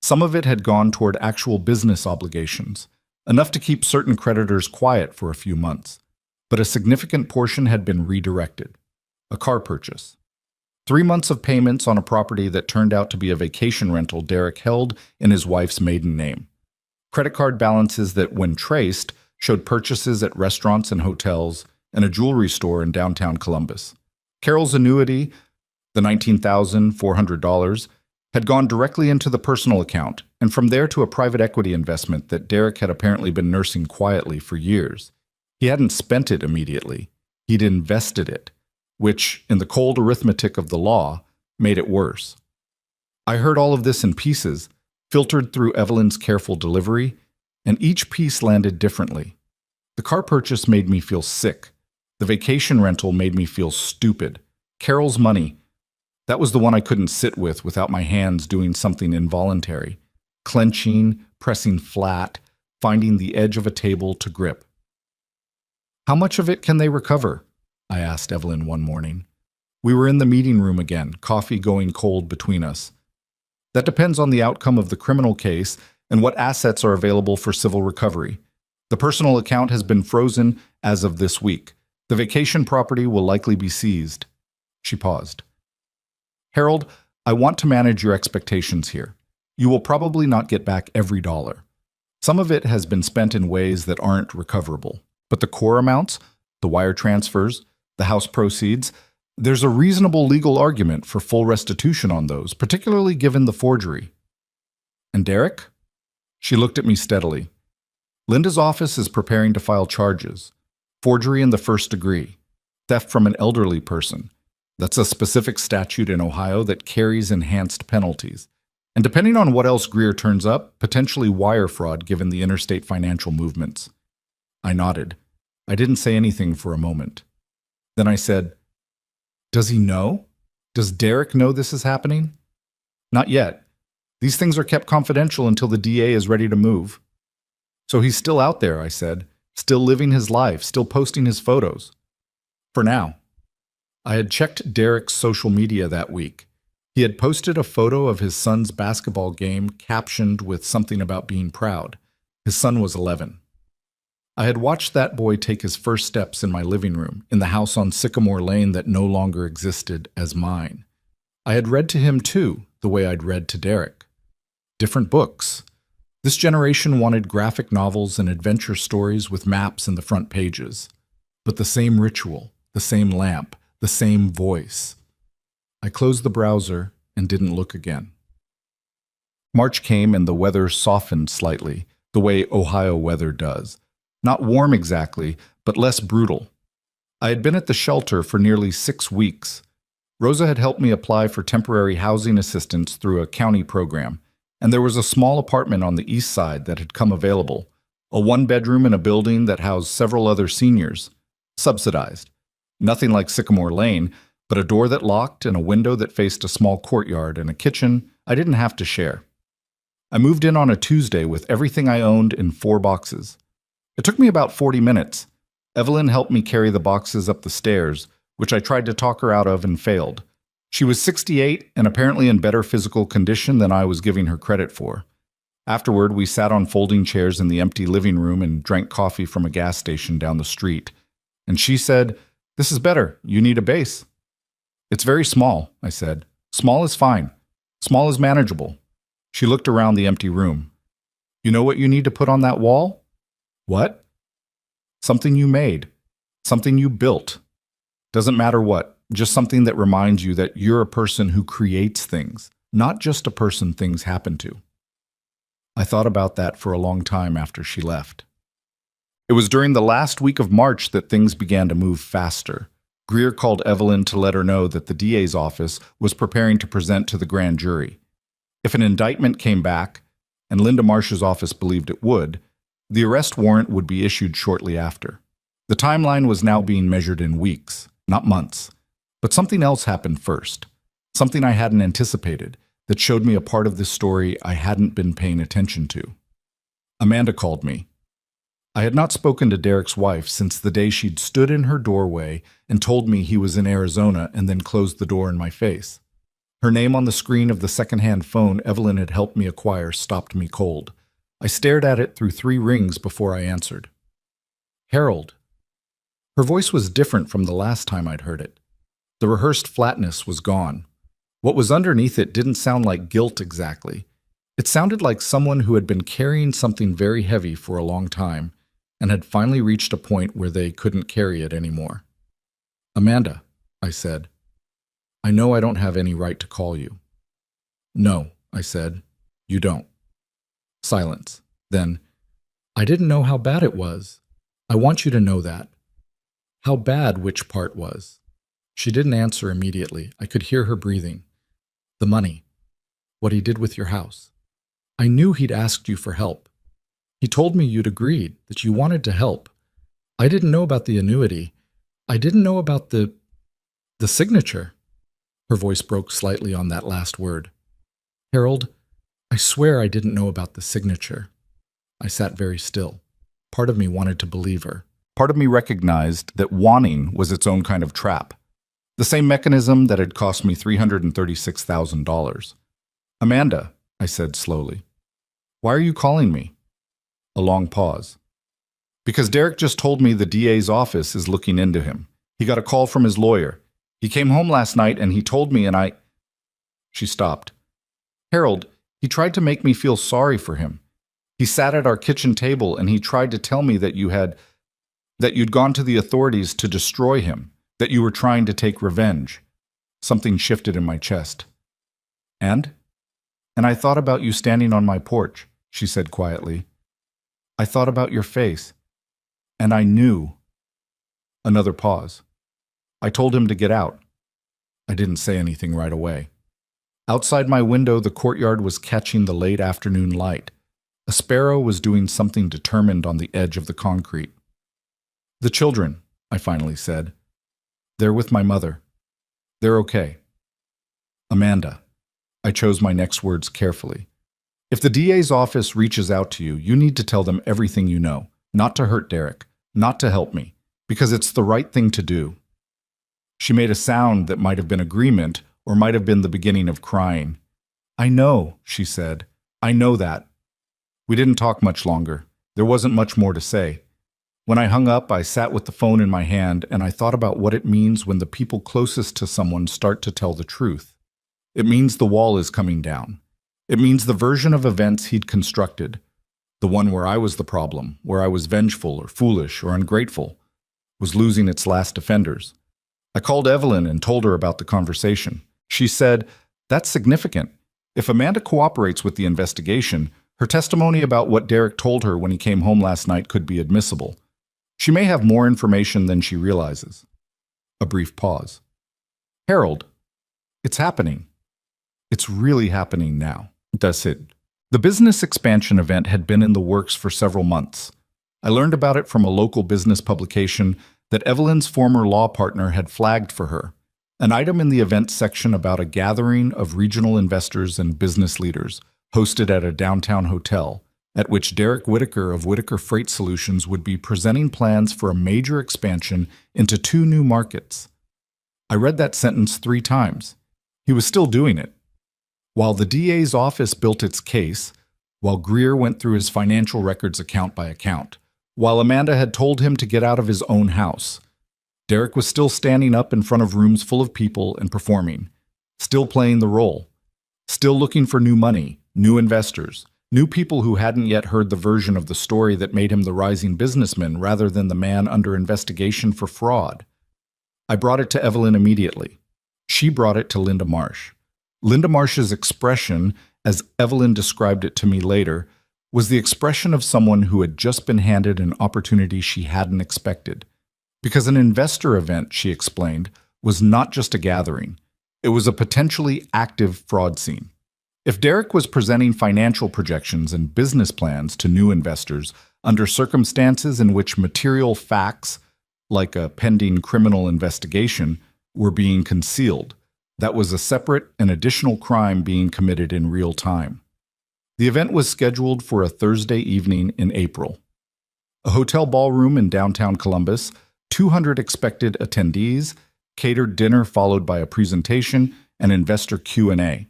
Some of it had gone toward actual business obligations, enough to keep certain creditors quiet for a few months, but a significant portion had been redirected. A car purchase. 3 months of payments on a property that turned out to be a vacation rental Derek held in his wife's maiden name. Credit card balances that, when traced, showed purchases at restaurants and hotels and a jewelry store in downtown Columbus. Carol's annuity, the $19,400, had gone directly into the personal account, and from there to a private equity investment that Derek had apparently been nursing quietly for years. He hadn't spent it immediately. He'd invested it, which, in the cold arithmetic of the law, made it worse. I heard all of this in pieces, filtered through Evelyn's careful delivery, and each piece landed differently. The car purchase made me feel sick. The vacation rental made me feel stupid. Carol's money, that was the one I couldn't sit with without my hands doing something involuntary. Clenching, pressing flat, finding the edge of a table to grip. "How much of it can they recover?" I asked Evelyn one morning. We were in the meeting room again, coffee going cold between us. "That depends on the outcome of the criminal case and what assets are available for civil recovery. The personal account has been frozen as of this week. The vacation property will likely be seized." She paused. "Harold, I want to manage your expectations here. You will probably not get back every dollar. Some of it has been spent in ways that aren't recoverable. But the core amounts, the wire transfers, the house proceeds, there's a reasonable legal argument for full restitution on those, particularly given the forgery." "And Derek?" She looked at me steadily. "Linda's office is preparing to file charges. Forgery in the first degree. Theft from an elderly person. That's a specific statute in Ohio that carries enhanced penalties. And depending on what else Greer turns up, potentially wire fraud given the interstate financial movements." I nodded. I didn't say anything for a moment. Then I said, "Does he know? Does Derek know this is happening?" "Not yet. These things are kept confidential until the DA is ready to move." "So he's still out there," I said, "still living his life, still posting his photos." "For now." I had checked Derek's social media that week. He had posted a photo of his son's basketball game captioned with something about being proud. His son was 11. I had watched that boy take his first steps in my living room, in the house on Sycamore Lane that no longer existed as mine. I had read to him too, the way I'd read to Derek. Different books. This generation wanted graphic novels and adventure stories with maps in the front pages. But the same ritual, the same lamp, the same voice. I closed the browser and didn't look again. March came and the weather softened slightly, the way Ohio weather does. Not warm exactly, but less brutal. I had been at the shelter for nearly 6 weeks. Rosa had helped me apply for temporary housing assistance through a county program, and there was a small apartment on the east side that had come available, a 1-bedroom in a building that housed several other seniors, subsidized. Nothing like Sycamore Lane, but a door that locked and a window that faced a small courtyard and a kitchen I didn't have to share. I moved in on a Tuesday with everything I owned in 4 boxes. It took me about 40 minutes. Evelyn helped me carry the boxes up the stairs, which I tried to talk her out of and failed. She was 68 and apparently in better physical condition than I was giving her credit for. Afterward, we sat on folding chairs in the empty living room and drank coffee from a gas station down the street. And she said, "This is better. You need a base." "It's very small," I said. "Small is fine. Small is manageable. She looked around the empty room. You know what you need to put on that wall? What? Something you made. Something you built. Doesn't matter what, just something that reminds you that you're a person who creates things, not just a person things happen to. I thought about that for a long time after she left. It was during the last week of March that things began to move faster. Greer called Evelyn to let her know that the DA's office was preparing to present to the grand jury. If an indictment came back, and Linda Marsh's office believed it would, the arrest warrant would be issued shortly after. The timeline was now being measured in weeks, not months. But something else happened first. Something I hadn't anticipated that showed me a part of this story I hadn't been paying attention to. Amanda called me. I had not spoken to Derek's wife since the day she'd stood in her doorway and told me he was in Arizona and then closed the door in my face. Her name on the screen of the second-hand phone Evelyn had helped me acquire stopped me cold. I stared at it through 3 rings before I answered. Harold. Her voice was different from the last time I'd heard it. The rehearsed flatness was gone. What was underneath it didn't sound like guilt exactly. It sounded like someone who had been carrying something very heavy for a long time and had finally reached a point where they couldn't carry it anymore. Amanda, I said, I know I don't have any right to call you. No, I said, you don't. Silence. Then, I didn't know how bad it was. I want you to know that. How bad which part was? She didn't answer immediately. I could hear her breathing. The money. What he did with your house. I knew he'd asked you for help. He told me you'd agreed, that you wanted to help. I didn't know about the annuity. I didn't know about the signature. Her voice broke slightly on that last word. Harold, I swear I didn't know about the signature. I sat very still. Part of me wanted to believe her. Part of me recognized that wanting was its own kind of trap. The same mechanism that had cost me $336,000. Amanda, I said slowly, why are you calling me? A long pause. Because Derek just told me the DA's office is looking into him. He got a call from his lawyer. He came home last night and he told me and I... She stopped. Harold, he tried to make me feel sorry for him. He sat at our kitchen table and he tried to tell me that you'd gone to the authorities to destroy him, that you were trying to take revenge. Something shifted in my chest. And I thought about you standing on my porch, she said quietly. I thought about your face, and I knew. Another pause. I told him to get out. I didn't say anything right away. Outside my window, the courtyard was catching the late afternoon light. A sparrow was doing something determined on the edge of the concrete. The children, I finally said. They're with my mother. They're okay. Amanda. I chose my next words carefully. If the DA's office reaches out to you, you need to tell them everything you know, not to hurt Derek, not to help me, because it's the right thing to do. She made a sound that might have been agreement or might have been the beginning of crying. I know, she said. I know that. We didn't talk much longer. There wasn't much more to say. When I hung up, I sat with the phone in my hand and I thought about what it means when the people closest to someone start to tell the truth. It means the wall is coming down. It means the version of events he'd constructed, the one where I was the problem, where I was vengeful or foolish or ungrateful, was losing its last defenders. I called Evelyn and told her about the conversation. She said, that's significant. If Amanda cooperates with the investigation, her testimony about what Derek told her when he came home last night could be admissible. She may have more information than she realizes. A brief pause. Harold, it's happening. It's really happening now. That's it. The business expansion event had been in the works for several months. I learned about it from a local business publication that Evelyn's former law partner had flagged for her, an item in the events section about a gathering of regional investors and business leaders hosted at a downtown hotel, at which Derek Whitaker of Whitaker Freight Solutions would be presenting plans for a major expansion into 2 new markets. I read that sentence 3 times. He was still doing it. While the DA's office built its case, while Greer went through his financial records account by account, while Amanda had told him to get out of his own house, Derek was still standing up in front of rooms full of people and performing, still playing the role, Still looking for new money, new investors, new people who hadn't yet heard the version of the story that made him the rising businessman rather than the man under investigation for fraud. I brought it to Evelyn immediately. She brought it to Linda Marsh. Linda Marsh's expression, as Evelyn described it to me later, was the expression of someone who had just been handed an opportunity she hadn't expected. Because an investor event, she explained, was not just a gathering. It was a potentially active fraud scene. If Derek was presenting financial projections and business plans to new investors under circumstances in which material facts, like a pending criminal investigation, were being concealed, that was a separate and additional crime being committed in real time. The event was scheduled for a Thursday evening in April. A hotel ballroom in downtown Columbus, 200 expected attendees, catered dinner followed by a presentation and investor Q&A.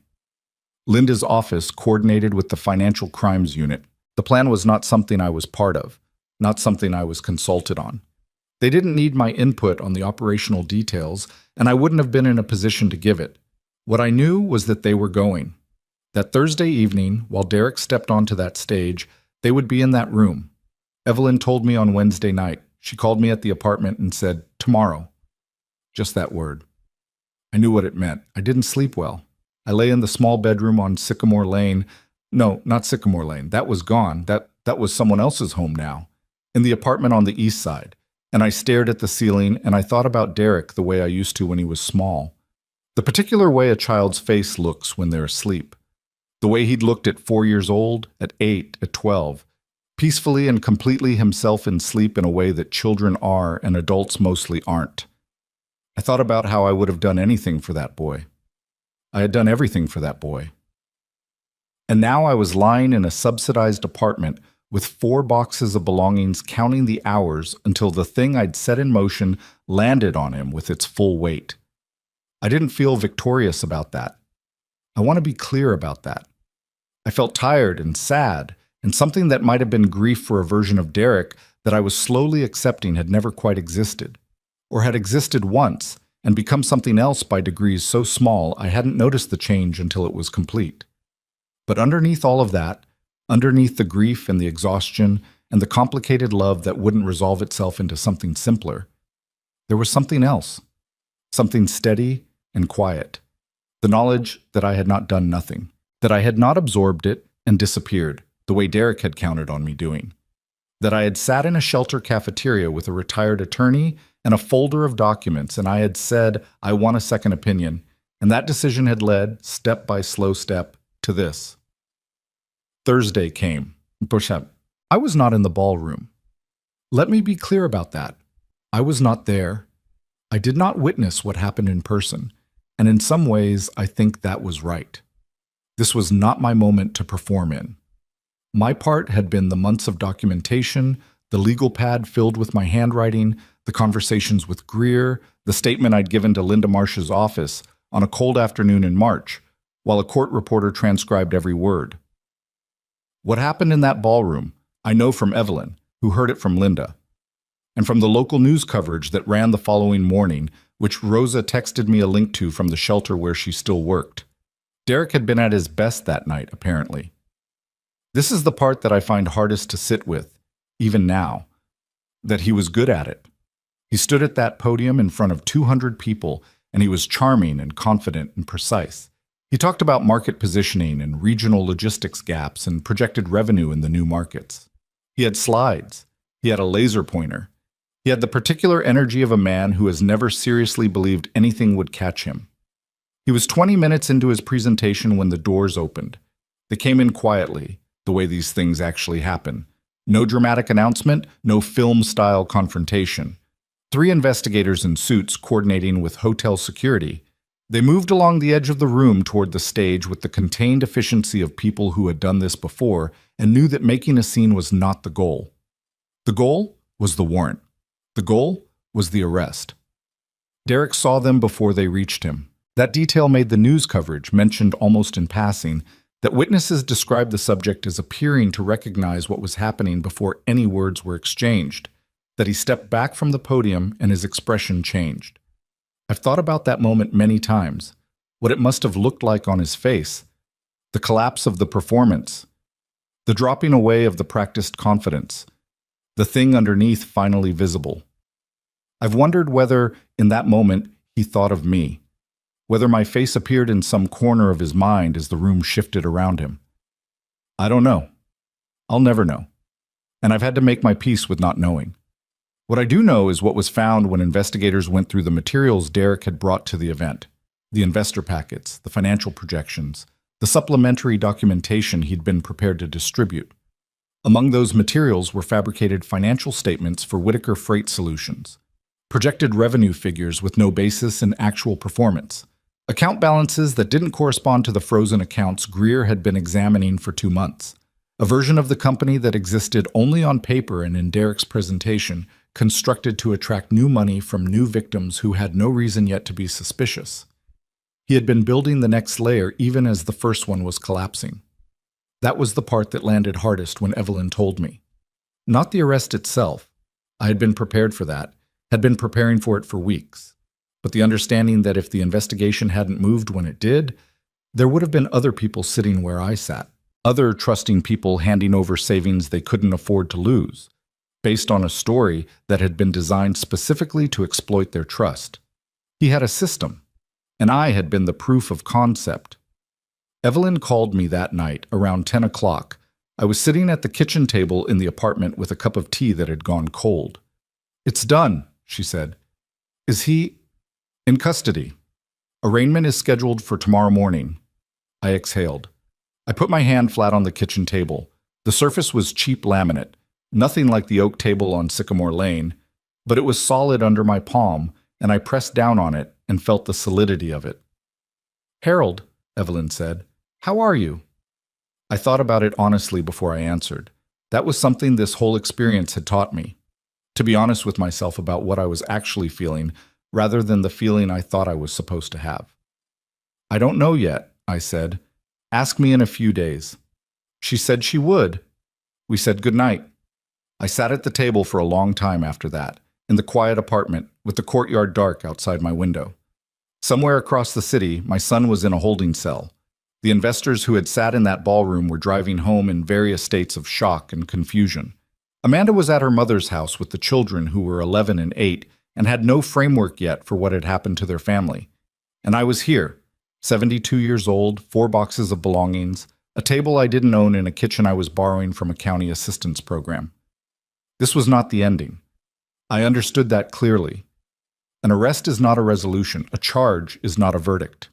Linda's office coordinated with the Financial Crimes Unit. The plan was not something I was part of, not something I was consulted on. They didn't need my input on the operational details, and I wouldn't have been in a position to give it. What I knew was that they were going. That Thursday evening, while Derek stepped onto that stage, they would be in that room. Evelyn told me on Wednesday night. She called me at the apartment and said, "Tomorrow." Just that word. I knew what it meant. I didn't sleep well. I lay in the small bedroom on Sycamore Lane. No, not Sycamore Lane. That was gone. That was someone else's home now. In the apartment on the east side. And I stared at the ceiling, and I thought about Derek the way I used to when he was small. The particular way a child's face looks when they're asleep. The way he'd looked at 4 years old, at 8, at 12. Peacefully and completely himself in sleep in a way that children are and adults mostly aren't. I thought about how I would have done anything for that boy. I had done everything for that boy. And now I was lying in a subsidized apartment with 4 boxes of belongings counting the hours until the thing I'd set in motion landed on him with its full weight. I didn't feel victorious about that. I want to be clear about that. I felt tired and sad, and something that might have been grief for a version of Derek that I was slowly accepting had never quite existed, or had existed once and become something else by degrees so small I hadn't noticed the change until it was complete. But underneath all of that, underneath the grief and the exhaustion and the complicated love that wouldn't resolve itself into something simpler, there was something else, something steady and quiet, the knowledge that I had not done nothing, that I had not absorbed it and disappeared, the way Derek had counted on me doing, that I had sat in a shelter cafeteria with a retired attorney and a folder of documents, and I had said, I want a second opinion, and that decision had led, step by slow step, to this. Thursday came. I was not in the ballroom. Let me be clear about that. I was not there. I did not witness what happened in person, and in some ways I think that was right. This was not my moment to perform in. My part had been the months of documentation, the legal pad filled with my handwriting, the conversations with Greer, the statement I'd given to Linda Marsh's office on a cold afternoon in March, while a court reporter transcribed every word. What happened in that ballroom, I know from Evelyn, who heard it from Linda, and from the local news coverage that ran the following morning, which Rosa texted me a link to from the shelter where she still worked. Derek had been at his best that night, apparently. This is the part that I find hardest to sit with, even now, that he was good at it. He stood at that podium in front of 200 people, and he was charming and confident and precise. He talked about market positioning and regional logistics gaps and projected revenue in the new markets. He had slides. He had a laser pointer. He had the particular energy of a man who has never seriously believed anything would catch him. He was 20 minutes into his presentation when the doors opened. They came in quietly, the way these things actually happen. No dramatic announcement, no film-style confrontation. 3 investigators in suits coordinating with hotel security. They moved along the edge of the room toward the stage with the contained efficiency of people who had done this before and knew that making a scene was not the goal. The goal was the warrant. The goal was the arrest. Derek saw them before they reached him. That detail made the news coverage, mentioned almost in passing, that witnesses described the subject as appearing to recognize what was happening before any words were exchanged, that he stepped back from the podium and his expression changed. I've thought about that moment many times, what it must have looked like on his face, the collapse of the performance, the dropping away of the practiced confidence, the thing underneath finally visible. I've wondered whether, in that moment, he thought of me, whether my face appeared in some corner of his mind as the room shifted around him. I don't know. I'll never know. And I've had to make my peace with not knowing. What I do know is what was found when investigators went through the materials Derek had brought to the event: the investor packets, the financial projections, the supplementary documentation he'd been prepared to distribute. Among those materials were fabricated financial statements for Whitaker Freight Solutions, projected revenue figures with no basis in actual performance, account balances that didn't correspond to the frozen accounts Greer had been examining for 2 months, a version of the company that existed only on paper and in Derek's presentation, constructed to attract new money from new victims who had no reason yet to be suspicious. He had been building the next layer even as the first one was collapsing. That was the part that landed hardest when Evelyn told me. Not the arrest itself. I had been prepared for that, had been preparing for it for weeks. But the understanding that if the investigation hadn't moved when it did, there would have been other people sitting where I sat, other trusting people handing over savings they couldn't afford to lose, based on a story that had been designed specifically to exploit their trust. He had a system, and I had been the proof of concept. Evelyn called me that night around 10 o'clock. I was sitting at the kitchen table in the apartment with a cup of tea that had gone cold. "It's done," she said. "Is he in custody? Arraignment is scheduled for tomorrow morning." I exhaled. I put my hand flat on the kitchen table. The surface was cheap laminate, nothing like the oak table on Sycamore Lane, but it was solid under my palm, and I pressed down on it and felt the solidity of it. "Harold," Evelyn said, "how are you?" I thought about it honestly before I answered. That was something this whole experience had taught me. To be honest with myself about what I was actually feeling, rather than the feeling I thought I was supposed to have. "I don't know yet," I said. "Ask me in a few days." She said she would. We said goodnight. I sat at the table for a long time after that, in the quiet apartment, with the courtyard dark outside my window. Somewhere across the city, my son was in a holding cell. The investors who had sat in that ballroom were driving home in various states of shock and confusion. Amanda was at her mother's house with the children who were 11 and 8 and had no framework yet for what had happened to their family. And I was here, 72 years old, 4 boxes of belongings, a table I didn't own in a kitchen I was borrowing from a county assistance program. This was not the ending. I understood that clearly. An arrest is not a resolution. A charge is not a verdict.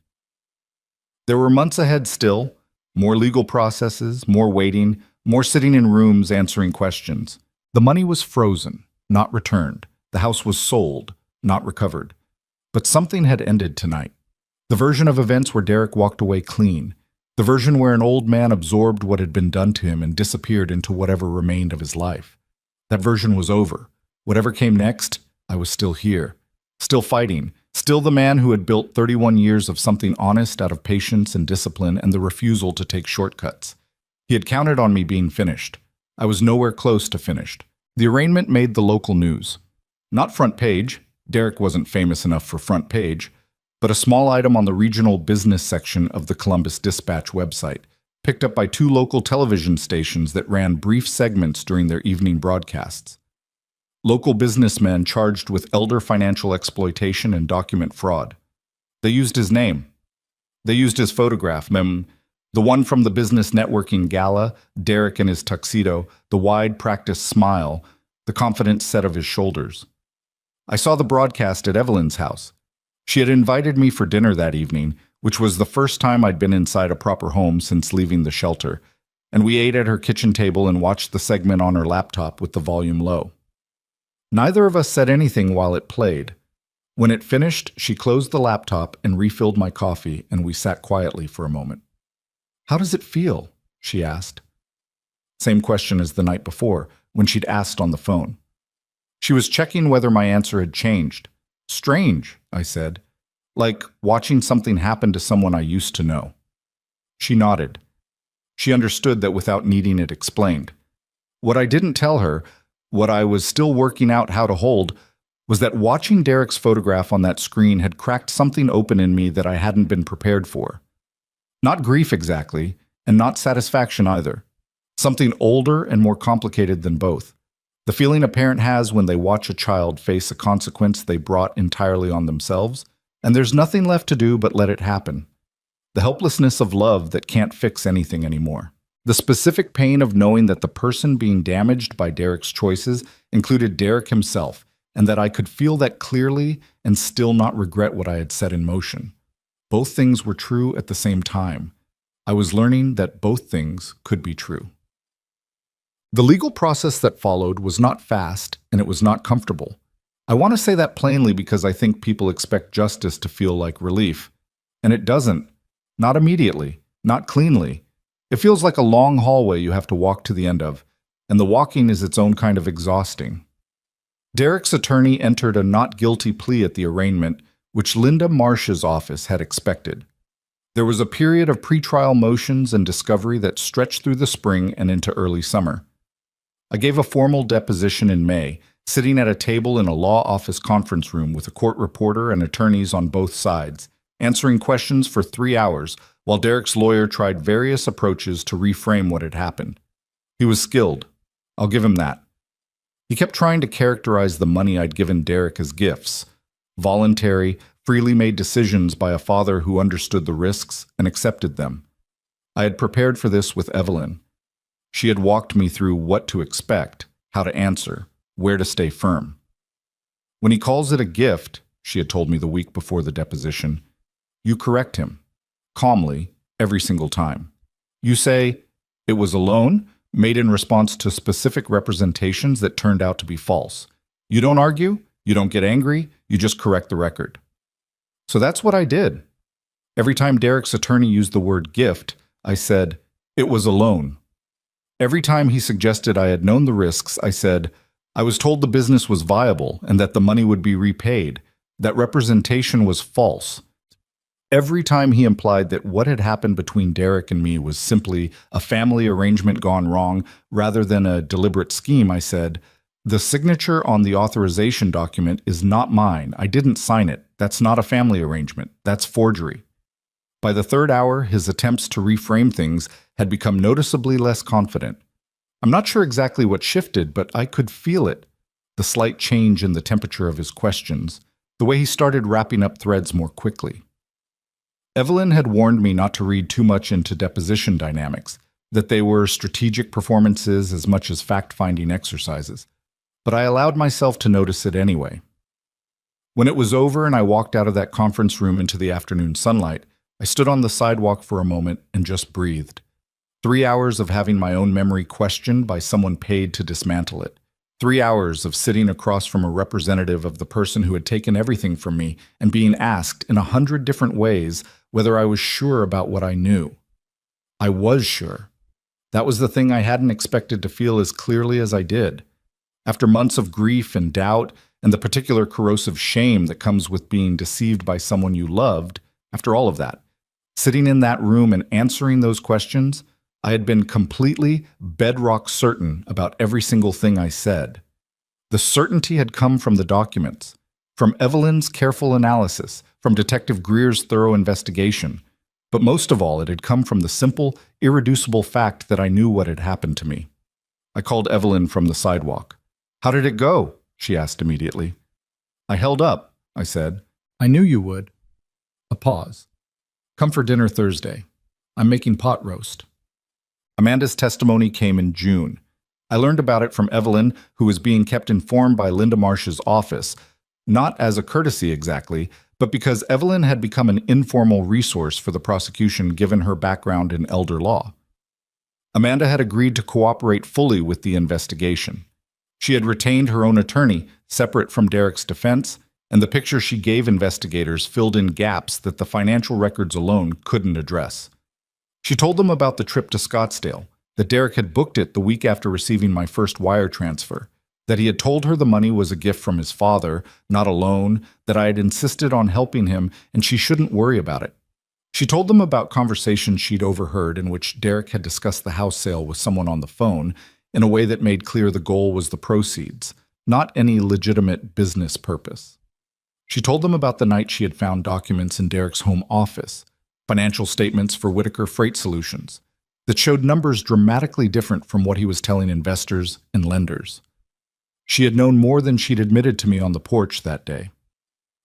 There were months ahead still, more legal processes, more waiting, more sitting in rooms answering questions. The money was frozen, not returned. The house was sold, not recovered. But something had ended tonight. The version of events where Derek walked away clean. The version where an old man absorbed what had been done to him and disappeared into whatever remained of his life. That version was over. Whatever came next, I was still here. Still fighting. Still the man who had built 31 years of something honest out of patience and discipline and the refusal to take shortcuts. He had counted on me being finished. I was nowhere close to finished. The arraignment made the local news. Not front page. Derek wasn't famous enough for front page. But a small item on the regional business section of the Columbus Dispatch website, picked up by 2 local television stations that ran brief segments during their evening broadcasts. Local businessmen charged with elder financial exploitation and document fraud. They used his name. They used his photograph, the one from the business networking gala, Derek in his tuxedo, the wide practiced smile, the confident set of his shoulders. I saw the broadcast at Evelyn's house. She had invited me for dinner that evening, which was the first time I'd been inside a proper home since leaving the shelter, and we ate at her kitchen table and watched the segment on her laptop with the volume low. Neither of us said anything while it played. When it finished, she closed the laptop and refilled my coffee, and we sat quietly for a moment. "How does it feel?" she asked. Same question as the night before, when she'd asked on the phone. She was checking whether my answer had changed. "Strange," I said. "Like watching something happen to someone I used to know." She nodded. She understood that without needing it explained. What I didn't tell her, what I was still working out how to hold, was that watching Derek's photograph on that screen had cracked something open in me that I hadn't been prepared for. Not grief exactly, and not satisfaction either. Something older and more complicated than both. The feeling a parent has when they watch a child face a consequence they brought entirely on themselves, and there's nothing left to do but let it happen. The helplessness of love that can't fix anything anymore. The specific pain of knowing that the person being damaged by Derek's choices included Derek himself, and that I could feel that clearly and still not regret what I had set in motion. Both things were true at the same time. I was learning that both things could be true. The legal process that followed was not fast, and it was not comfortable. I want to say that plainly because I think people expect justice to feel like relief. And it doesn't. Not immediately. Not cleanly. It feels like a long hallway you have to walk to the end of, and the walking is its own kind of exhausting. Derek's attorney entered a not guilty plea at the arraignment, which Linda Marsh's office had expected. There was a period of pretrial motions and discovery that stretched through the spring and into early summer. I gave a formal deposition in May, sitting at a table in a law office conference room with a court reporter and attorneys on both sides, answering questions for 3 hours while Derek's lawyer tried various approaches to reframe what had happened. He was skilled. I'll give him that. He kept trying to characterize the money I'd given Derek as gifts, voluntary, freely made decisions by a father who understood the risks and accepted them. I had prepared for this with Evelyn. She had walked me through what to expect, how to answer, where to stay firm. When he calls it a gift, she had told me the week before the deposition, you correct him, calmly, every single time. You say, it was a loan, made in response to specific representations that turned out to be false. You don't argue, you don't get angry, you just correct the record. So that's what I did. Every time Derek's attorney used the word gift, I said, it was a loan. Every time he suggested I had known the risks, I said, I was told the business was viable and that the money would be repaid. That representation was false. Every time he implied that what had happened between Derek and me was simply a family arrangement gone wrong rather than a deliberate scheme, I said, the signature on the authorization document is not mine. I didn't sign it. That's not a family arrangement. That's forgery. By the third hour, his attempts to reframe things had become noticeably less confident. I'm not sure exactly what shifted, but I could feel it. The slight change in the temperature of his questions, the way he started wrapping up threads more quickly. Evelyn had warned me not to read too much into deposition dynamics, that they were strategic performances as much as fact-finding exercises, but I allowed myself to notice it anyway. When it was over and I walked out of that conference room into the afternoon sunlight, I stood on the sidewalk for a moment and just breathed. 3 hours of having my own memory questioned by someone paid to dismantle it. 3 hours of sitting across from a representative of the person who had taken everything from me and being asked in 100 different ways whether I was sure about what I knew. I was sure. That was the thing I hadn't expected to feel as clearly as I did. After months of grief and doubt, and the particular corrosive shame that comes with being deceived by someone you loved, after all of that, sitting in that room and answering those questions, I had been completely bedrock certain about every single thing I said. The certainty had come from the documents, from Evelyn's careful analysis, from Detective Greer's thorough investigation, but most of all, it had come from the simple, irreducible fact that I knew what had happened to me. I called Evelyn from the sidewalk. "How did it go?" she asked immediately. "I held up," I said. "I knew you would." A pause. "Come for dinner Thursday. I'm making pot roast." Amanda's testimony came in June. I learned about it from Evelyn, who was being kept informed by Linda Marsh's office, not as a courtesy exactly, but because Evelyn had become an informal resource for the prosecution given her background in elder law. Amanda had agreed to cooperate fully with the investigation. She had retained her own attorney, separate from Derek's defense, and the picture she gave investigators filled in gaps that the financial records alone couldn't address. She told them about the trip to Scottsdale, that Derek had booked it the week after receiving my first wire transfer, that he had told her the money was a gift from his father, not a loan, that I had insisted on helping him and she shouldn't worry about it. She told them about conversations she'd overheard in which Derek had discussed the house sale with someone on the phone in a way that made clear the goal was the proceeds, not any legitimate business purpose. She told them about the night she had found documents in Derek's home office, financial statements for Whitaker Freight Solutions, that showed numbers dramatically different from what he was telling investors and lenders. She had known more than she'd admitted to me on the porch that day.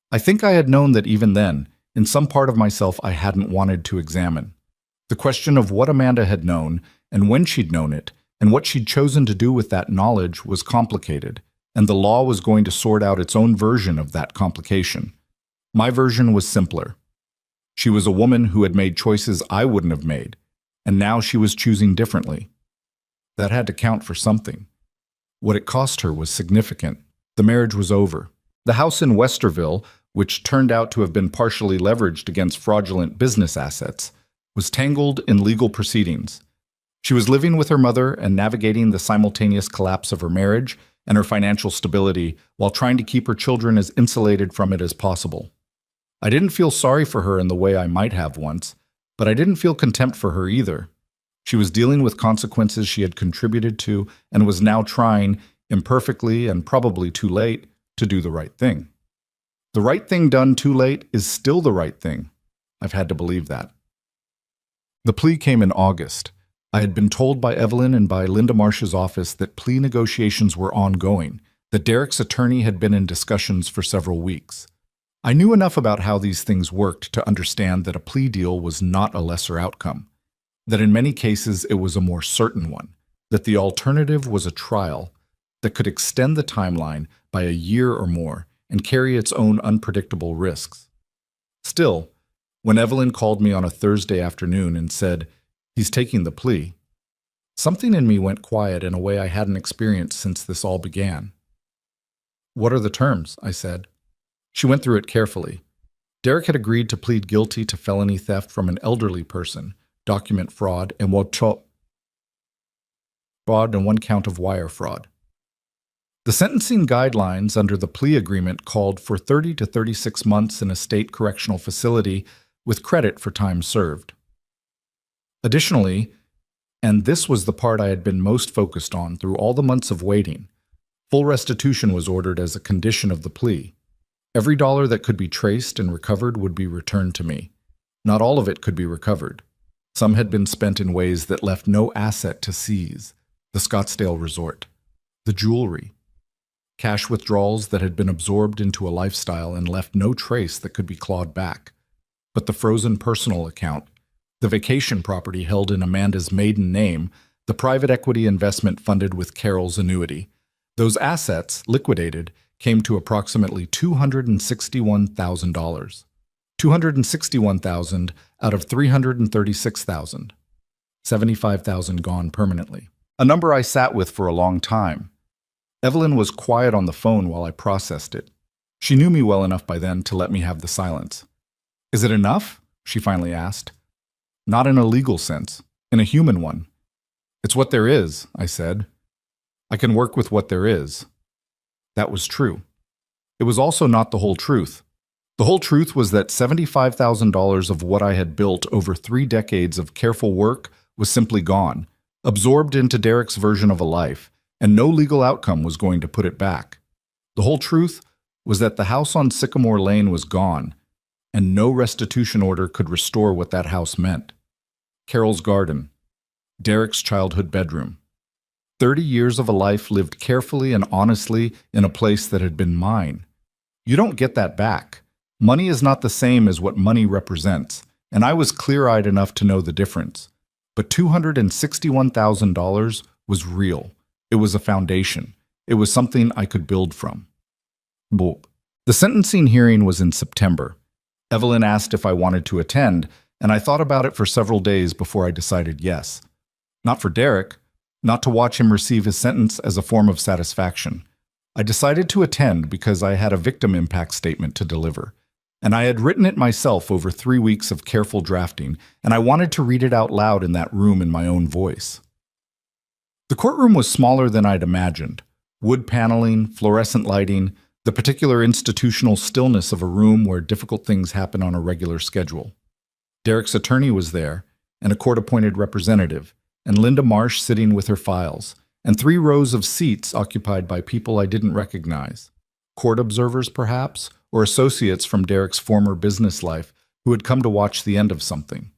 I think I had known that even then, in some part of myself I hadn't wanted to examine. The question of what Amanda had known, and when she'd known it, and what she'd chosen to do with that knowledge was complicated, and the law was going to sort out its own version of that complication. My version was simpler. She was a woman who had made choices I wouldn't have made, and now she was choosing differently. That had to count for something. What it cost her was significant. The marriage was over. The house in Westerville, which turned out to have been partially leveraged against fraudulent business assets, was tangled in legal proceedings. She was living with her mother and navigating the simultaneous collapse of her marriage and her financial stability while trying to keep her children as insulated from it as possible. I didn't feel sorry for her in the way I might have once, but I didn't feel contempt for her either. She was dealing with consequences she had contributed to and was now trying, imperfectly and probably too late, to do the right thing. The right thing done too late is still the right thing. I've had to believe that. The plea came in August. I had been told by Evelyn and by Linda Marsh's office that plea negotiations were ongoing, that Derek's attorney had been in discussions for several weeks. I knew enough about how these things worked to understand that a plea deal was not a lesser outcome, that in many cases it was a more certain one, that the alternative was a trial that could extend the timeline by a year or more and carry its own unpredictable risks. Still, when Evelyn called me on a Thursday afternoon and said, "He's taking the plea," something in me went quiet in a way I hadn't experienced since this all began. "What are the terms?" I said. She went through it carefully. Derek had agreed to plead guilty to felony theft from an elderly person, document fraud, and one count of wire fraud. The sentencing guidelines under the plea agreement called for 30 to 36 months in a state correctional facility with credit for time served. Additionally, and this was the part I had been most focused on through all the months of waiting, full restitution was ordered as a condition of the plea. Every dollar that could be traced and recovered would be returned to me. Not all of it could be recovered. Some had been spent in ways that left no asset to seize: the Scottsdale resort, the jewelry, cash withdrawals that had been absorbed into a lifestyle and left no trace that could be clawed back. But the frozen personal account, the vacation property held in Amanda's maiden name, the private equity investment funded with Carol's annuity, those assets, liquidated, came to approximately $261,000. $261,000 out of $336,000. $75,000 gone permanently. A number I sat with for a long time. Evelyn was quiet on the phone while I processed it. She knew me well enough by then to let me have the silence. "Is it enough?" she finally asked. "Not in a legal sense, in a human one." "It's what there is," I said. "I can work with what there is." That was true. It was also not the whole truth. The whole truth was that $75,000 of what I had built over 3 decades of careful work was simply gone, absorbed into Derek's version of a life, and no legal outcome was going to put it back. The whole truth was that the house on Sycamore Lane was gone, and no restitution order could restore what that house meant. Carol's garden, Derek's childhood bedroom. 30 years of a life lived carefully and honestly in a place that had been mine. You don't get that back. Money is not the same as what money represents, and I was clear-eyed enough to know the difference. But $261,000 was real. It was a foundation. It was something I could build from. The sentencing hearing was in September. Evelyn asked if I wanted to attend, and I thought about it for several days before I decided yes. Not for Derek, not to watch him receive his sentence as a form of satisfaction. I decided to attend because I had a victim impact statement to deliver, and I had written it myself over 3 weeks of careful drafting, and I wanted to read it out loud in that room in my own voice. The courtroom was smaller than I'd imagined. Wood paneling, fluorescent lighting, the particular institutional stillness of a room where difficult things happen on a regular schedule. Derek's attorney was there, and a court-appointed representative, and Linda Marsh sitting with her files, and 3 rows of seats occupied by people I didn't recognize. Court observers, perhaps, or associates from Derek's former business life who had come to watch the end of something.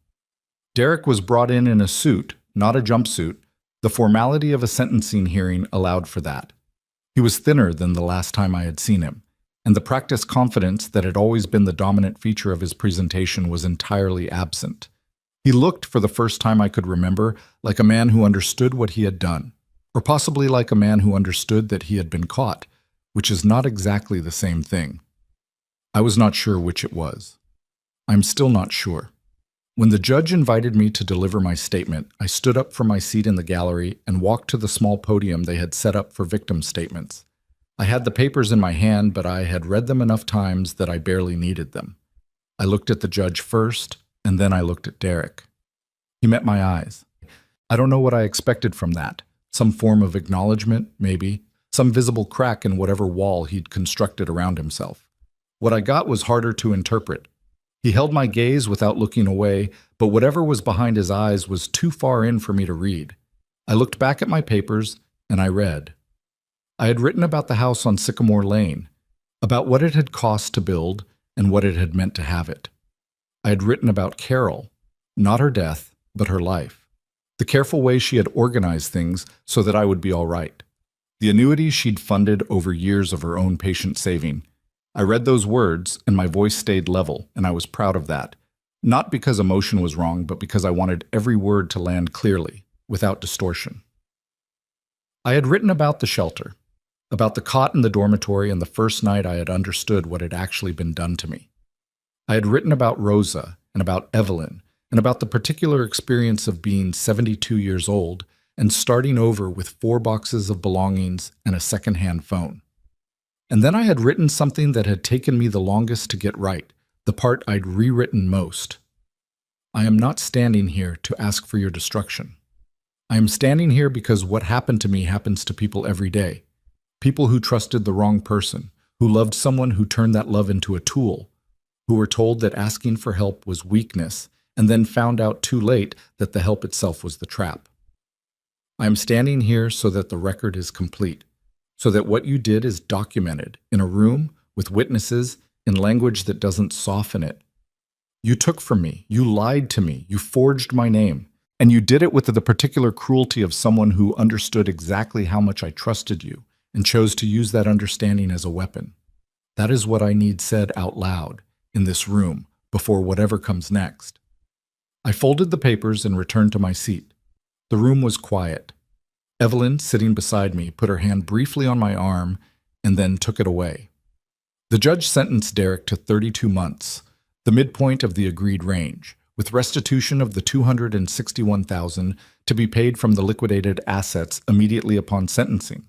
Derek was brought in a suit, not a jumpsuit. The formality of a sentencing hearing allowed for that. He was thinner than the last time I had seen him, and the practiced confidence that had always been the dominant feature of his presentation was entirely absent. He looked, for the first time I could remember, like a man who understood what he had done, or possibly like a man who understood that he had been caught, which is not exactly the same thing. I was not sure which it was. I'm still not sure. When the judge invited me to deliver my statement, I stood up from my seat in the gallery and walked to the small podium they had set up for victim statements. I had the papers in my hand, but I had read them enough times that I barely needed them. I looked at the judge first, and then I looked at Derek. He met my eyes. I don't know what I expected from that. Some form of acknowledgement, maybe. Some visible crack in whatever wall he'd constructed around himself. What I got was harder to interpret. He held my gaze without looking away, but whatever was behind his eyes was too far in for me to read. I looked back at my papers, and I read. I had written about the house on Sycamore Lane, about what it had cost to build and what it had meant to have it. I had written about Carol, not her death, but her life. The careful way she had organized things so that I would be all right. The annuities she'd funded over years of her own patient saving. I read those words, and my voice stayed level, and I was proud of that. Not because emotion was wrong, but because I wanted every word to land clearly, without distortion. I had written about the shelter, about the cot in the dormitory and the first night I had understood what had actually been done to me. I had written about Rosa, and about Evelyn, and about the particular experience of being 72 years old and starting over with 4 boxes of belongings and a second-hand phone. And then I had written something that had taken me the longest to get right, the part I'd rewritten most. I am not standing here to ask for your destruction. I am standing here because what happened to me happens to people every day. People who trusted the wrong person, who loved someone who turned that love into a tool, who were told that asking for help was weakness, and then found out too late that the help itself was the trap. I am standing here so that the record is complete, so that what you did is documented in a room with witnesses in language that doesn't soften it. You took from me, you lied to me, you forged my name, and you did it with the particular cruelty of someone who understood exactly how much I trusted you and chose to use that understanding as a weapon. That is what I need said out loud in this room before whatever comes next. I folded the papers and returned to my seat. The room was quiet. Evelyn, sitting beside me, put her hand briefly on my arm and then took it away. The judge sentenced Derek to 32 months, the midpoint of the agreed range, with restitution of the $261,000 to be paid from the liquidated assets immediately upon sentencing.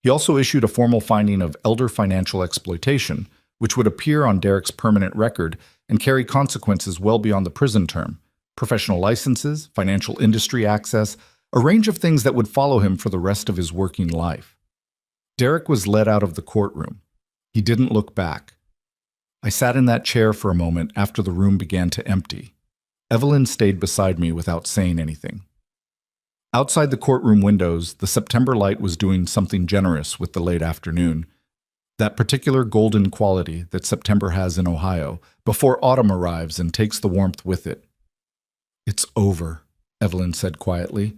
He also issued a formal finding of elder financial exploitation, which would appear on Derek's permanent record and carry consequences well beyond the prison term, professional licenses, financial industry access, a range of things that would follow him for the rest of his working life. Derek was led out of the courtroom. He didn't look back. I sat in that chair for a moment after the room began to empty. Evelyn stayed beside me without saying anything. Outside the courtroom windows, the September light was doing something generous with the late afternoon, that particular golden quality that September has in Ohio before autumn arrives and takes the warmth with it. "It's over," Evelyn said quietly.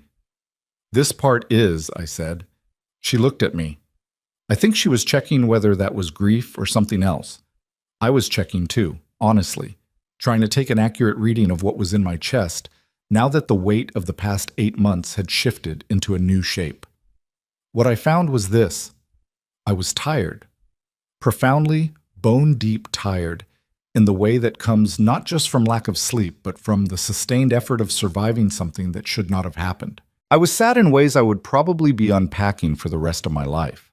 "This part is," I said. She looked at me. I think she was checking whether that was grief or something else. I was checking too, honestly, trying to take an accurate reading of what was in my chest, now that the weight of the past 8 months had shifted into a new shape. What I found was this. I was tired. Profoundly, bone-deep tired, in the way that comes not just from lack of sleep, but from the sustained effort of surviving something that should not have happened. I was sad in ways I would probably be unpacking for the rest of my life.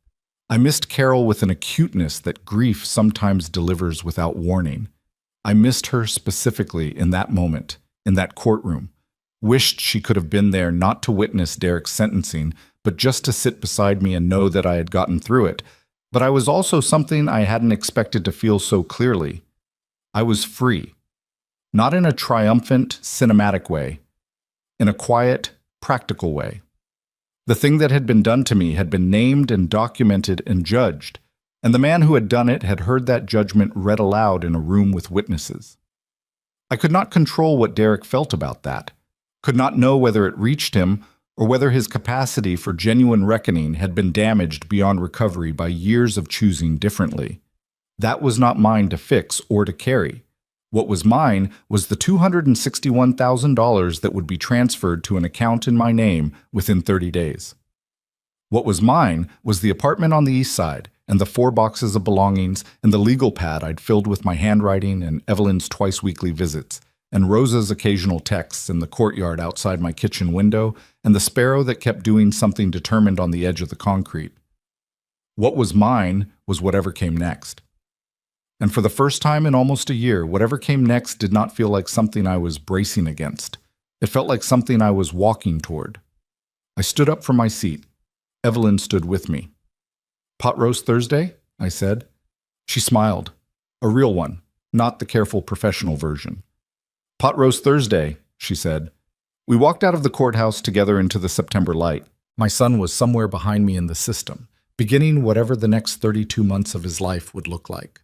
I missed Carol with an acuteness that grief sometimes delivers without warning. I missed her specifically in that moment, in that courtroom. Wished she could have been there not to witness Derek's sentencing, but just to sit beside me and know that I had gotten through it. But I was also something I hadn't expected to feel so clearly. I was free. Not in a triumphant, cinematic way. In a quiet, practical way. The thing that had been done to me had been named and documented and judged, and the man who had done it had heard that judgment read aloud in a room with witnesses. I could not control what Derek felt about that. could not know whether it reached him or whether his capacity for genuine reckoning had been damaged beyond recovery by years of choosing differently. That was not mine to fix or to carry. What was mine was the $261,000 that would be transferred to an account in my name within 30 days. What was mine was the apartment on the east side and the 4 boxes of belongings and the legal pad I'd filled with my handwriting and Evelyn's twice-weekly visits, and Rosa's occasional texts in the courtyard outside my kitchen window, and the sparrow that kept doing something determined on the edge of the concrete. What was mine was whatever came next. And for the first time in almost a year, whatever came next did not feel like something I was bracing against. It felt like something I was walking toward. I stood up from my seat. Evelyn stood with me. "Pot roast Thursday?" I said. She smiled. A real one, not the careful professional version. "Pot roast Thursday," she said. We walked out of the courthouse together into the September light. My son was somewhere behind me in the system, beginning whatever the next 32 months of his life would look like.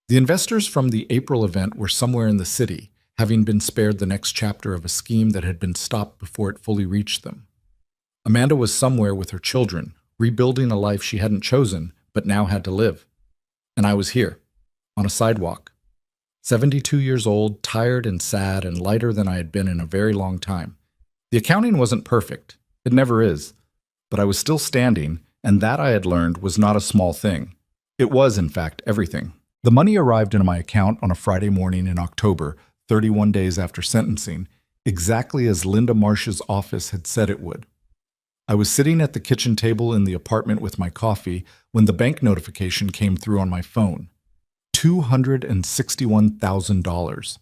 The investors from the April event were somewhere in the city, having been spared the next chapter of a scheme that had been stopped before it fully reached them. Amanda was somewhere with her children, rebuilding a life she hadn't chosen, but now had to live. And I was here, on a sidewalk. 72 years old, tired and sad and lighter than I had been in a very long time. The accounting wasn't perfect. It never is. But I was still standing, and that I had learned was not a small thing. It was, in fact, everything. The money arrived into my account on a Friday morning in October, 31 days after sentencing, exactly as Linda Marsh's office had said it would. I was sitting at the kitchen table in the apartment with my coffee when the bank notification came through on my phone. $261,000.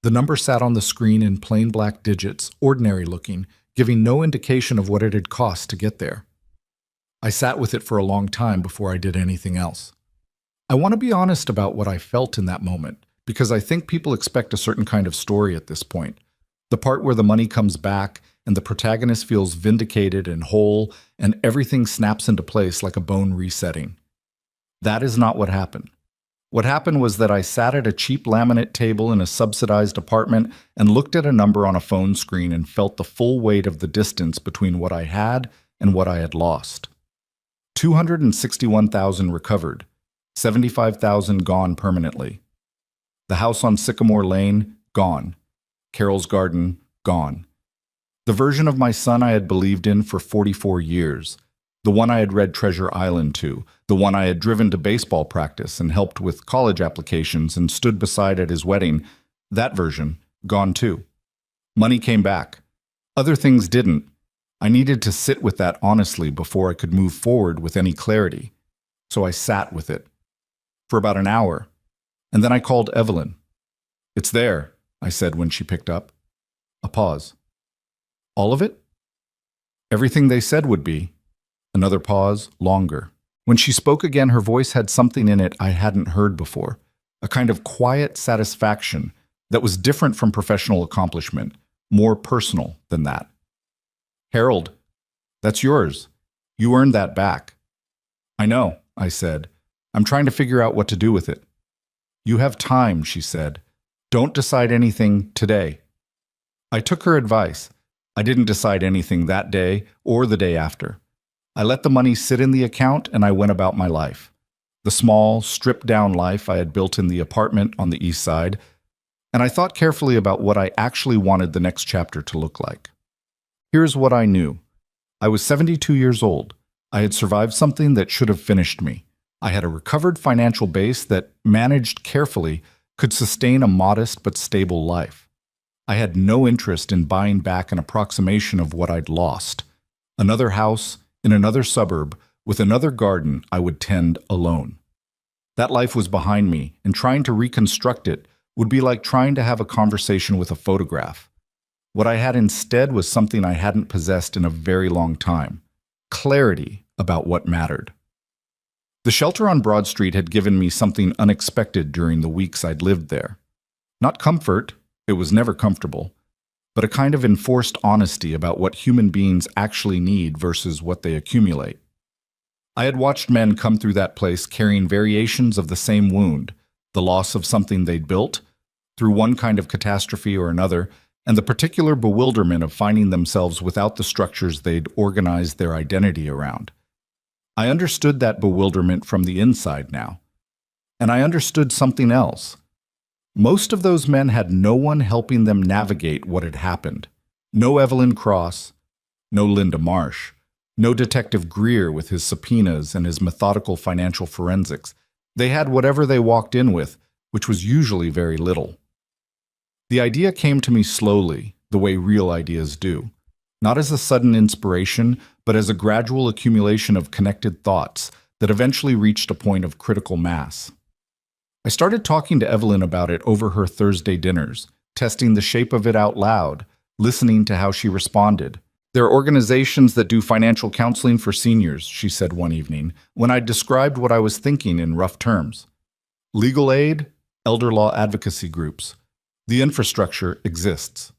The number sat on the screen in plain black digits, ordinary looking, giving no indication of what it had cost to get there. I sat with it for a long time before I did anything else. I want to be honest about what I felt in that moment, because I think people expect a certain kind of story at this point. The part where the money comes back and the protagonist feels vindicated and whole and everything snaps into place like a bone resetting. That is not what happened. What happened was that I sat at a cheap laminate table in a subsidized apartment and looked at a number on a phone screen and felt the full weight of the distance between what I had and what I had lost. 261,000 recovered, 75,000 gone permanently. The house on Sycamore Lane, gone. Carol's garden, gone. The version of my son I had believed in for 44 years. The one I had read Treasure Island to. The one I had driven to baseball practice and helped with college applications and stood beside at his wedding. That version, gone too. Money came back. Other things didn't. I needed to sit with that honestly before I could move forward with any clarity. So I sat with it. For about an hour. And then I called Evelyn. "It's there," I said when she picked up. A pause. "All of it?" "Everything they said would be." Another pause, longer. When she spoke again, her voice had something in it I hadn't heard before. A kind of quiet satisfaction that was different from professional accomplishment, more personal than that. "Harold, that's yours. You earned that back." "I know," I said. "I'm trying to figure out what to do with it." "You have time," she said. "Don't decide anything today." I took her advice. I didn't decide anything that day or the day after. I let the money sit in the account and I went about my life. The small, stripped-down life I had built in the apartment on the east side, and I thought carefully about what I actually wanted the next chapter to look like. Here's what I knew. I was 72 years old. I had survived something that should have finished me. I had a recovered financial base that, managed carefully, could sustain a modest but stable life. I had no interest in buying back an approximation of what I'd lost. Another house, in another suburb, with another garden I would tend alone. That life was behind me, and trying to reconstruct it would be like trying to have a conversation with a photograph. What I had instead was something I hadn't possessed in a very long time: clarity about what mattered. The shelter on Broad Street had given me something unexpected during the weeks I'd lived there. Not comfort, it was never comfortable, but a kind of enforced honesty about what human beings actually need versus what they accumulate. I had watched men come through that place carrying variations of the same wound, the loss of something they'd built, through one kind of catastrophe or another, and the particular bewilderment of finding themselves without the structures they'd organized their identity around. I understood that bewilderment from the inside now. And I understood something else. Most of those men had no one helping them navigate what had happened. No Evelyn Cross, no Linda Marsh, no Detective Greer with his subpoenas and his methodical financial forensics. They had whatever they walked in with, which was usually very little. The idea came to me slowly, the way real ideas do, not as a sudden inspiration, but as a gradual accumulation of connected thoughts that eventually reached a point of critical mass. I started talking to Evelyn about it over her Thursday dinners, testing the shape of it out loud, listening to how she responded. "There are organizations that do financial counseling for seniors," she said one evening, when I described what I was thinking in rough terms. "Legal aid, elder law advocacy groups. The infrastructure exists."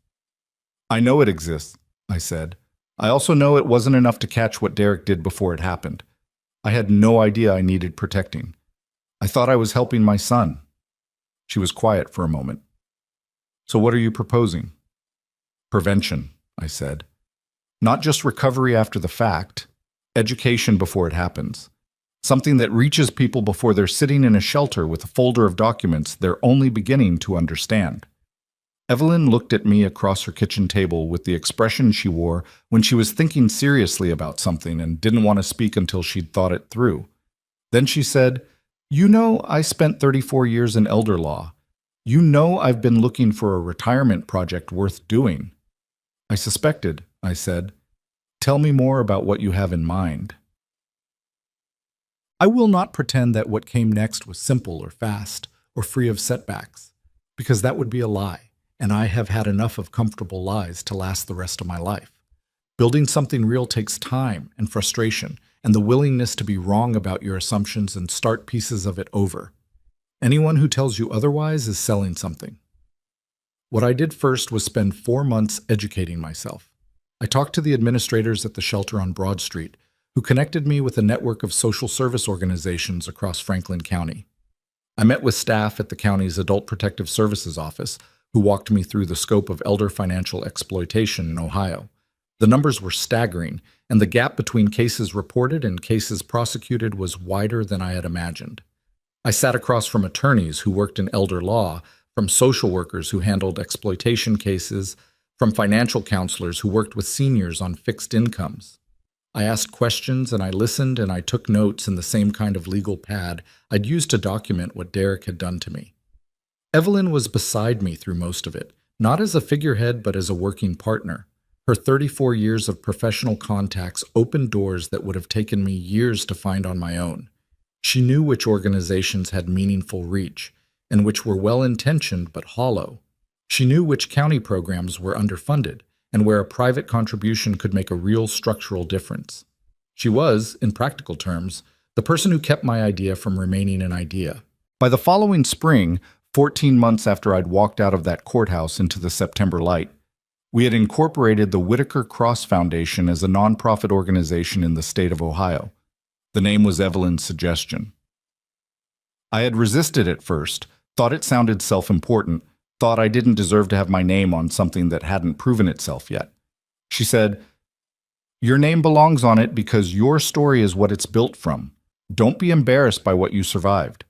"I know it exists," I said. "I also know it wasn't enough to catch what Derek did before it happened. I had no idea I needed protecting. I thought I was helping my son." She was quiet for a moment. "So what are you proposing?" "Prevention," I said. "Not just recovery after the fact, education before it happens. Something that reaches people before they're sitting in a shelter with a folder of documents they're only beginning to understand." Evelyn looked at me across her kitchen table with the expression she wore when she was thinking seriously about something and didn't want to speak until she'd thought it through. Then she said, "You know, I spent 34 years in elder law. You know I've been looking for a retirement project worth doing." "I suspected," I said. "Tell me more about what you have in mind." I will not pretend that what came next was simple or fast or free of setbacks, because that would be a lie, and I have had enough of comfortable lies to last the rest of my life. Building something real takes time and frustration, and the willingness to be wrong about your assumptions and start pieces of it over. Anyone who tells you otherwise is selling something. What I did first was spend 4 months educating myself. I talked to the administrators at the shelter on Broad Street, who connected me with a network of social service organizations across Franklin County. I met with staff at the county's Adult Protective Services Office, who walked me through the scope of elder financial exploitation in Ohio. The numbers were staggering, and the gap between cases reported and cases prosecuted was wider than I had imagined. I sat across from attorneys who worked in elder law, from social workers who handled exploitation cases, from financial counselors who worked with seniors on fixed incomes. I asked questions and I listened and I took notes in the same kind of legal pad I'd used to document what Derek had done to me. Evelyn was beside me through most of it, not as a figurehead but as a working partner. Her 34 years of professional contacts opened doors that would have taken me years to find on my own. She knew which organizations had meaningful reach, and which were well-intentioned but hollow. She knew which county programs were underfunded, and where a private contribution could make a real structural difference. She was, in practical terms, the person who kept my idea from remaining an idea. By the following spring, 14 months after I'd walked out of that courthouse into the September light, we had incorporated the Whitaker Cross Foundation as a nonprofit organization in the state of Ohio. The name was Evelyn's suggestion. I had resisted at first, thought it sounded self-important, thought I didn't deserve to have my name on something that hadn't proven itself yet. She said, "Your name belongs on it because your story is what it's built from. Don't be embarrassed by what you survived."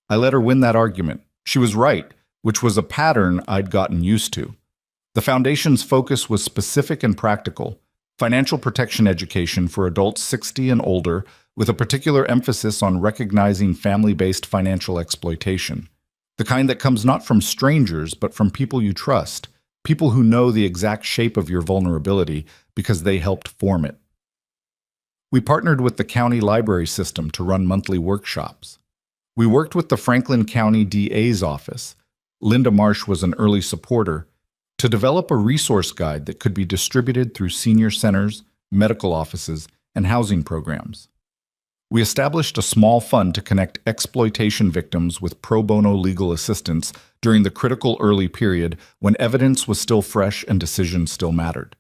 I let her win that argument. She was right, which was a pattern I'd gotten used to. The foundation's focus was specific and practical: financial protection education for adults 60 and older, with a particular emphasis on recognizing family-based financial exploitation. The kind that comes not from strangers, but from people you trust, people who know the exact shape of your vulnerability because they helped form it. We partnered with the county library system to run monthly workshops. We worked with the Franklin County DA's office. Linda Marsh was an early supporter, to develop a resource guide that could be distributed through senior centers, medical offices, and housing programs. We established a small fund to connect exploitation victims with pro bono legal assistance during the critical early period when evidence was still fresh and decisions still mattered.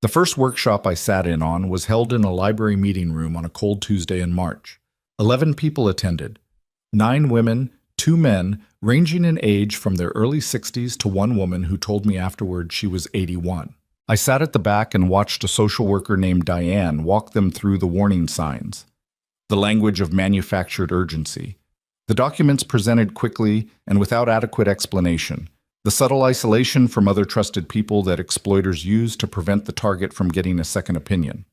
The first workshop I sat in on was held in a library meeting room on a cold Tuesday in March. 11 people attended: 9 women, two men ranging in age from their early 60s to one woman who told me afterward she was 81. I sat at the back and watched a social worker named Diane walk them through the warning signs, the language of manufactured urgency, the documents presented quickly and without adequate explanation, the subtle isolation from other trusted people that exploiters use to prevent the target from getting a second opinion.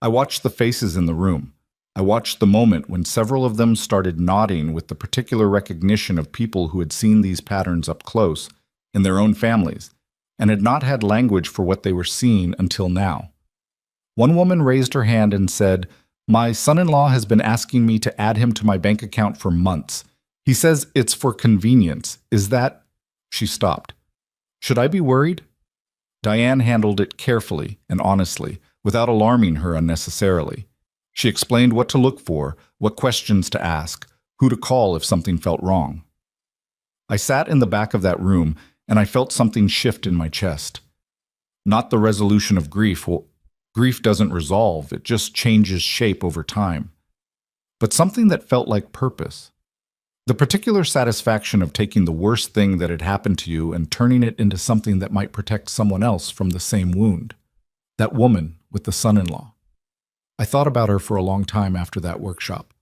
I watched the faces in the room. I watched the moment when several of them started nodding with the particular recognition of people who had seen these patterns up close in their own families and had not had language for what they were seeing until now. One woman raised her hand and said, "My son-in-law has been asking me to add him to my bank account for months. He says it's for convenience. Is that—" She stopped. "Should I be worried?" Diane handled it carefully and honestly, without alarming her unnecessarily. She explained what to look for, what questions to ask, who to call if something felt wrong. I sat in the back of that room, and I felt something shift in my chest. Not the resolution of grief. Well, grief doesn't resolve, it just changes shape over time. But something that felt like purpose. The particular satisfaction of taking the worst thing that had happened to you and turning it into something that might protect someone else from the same wound. That woman with the son-in-law. I thought about her for a long time after that workshop.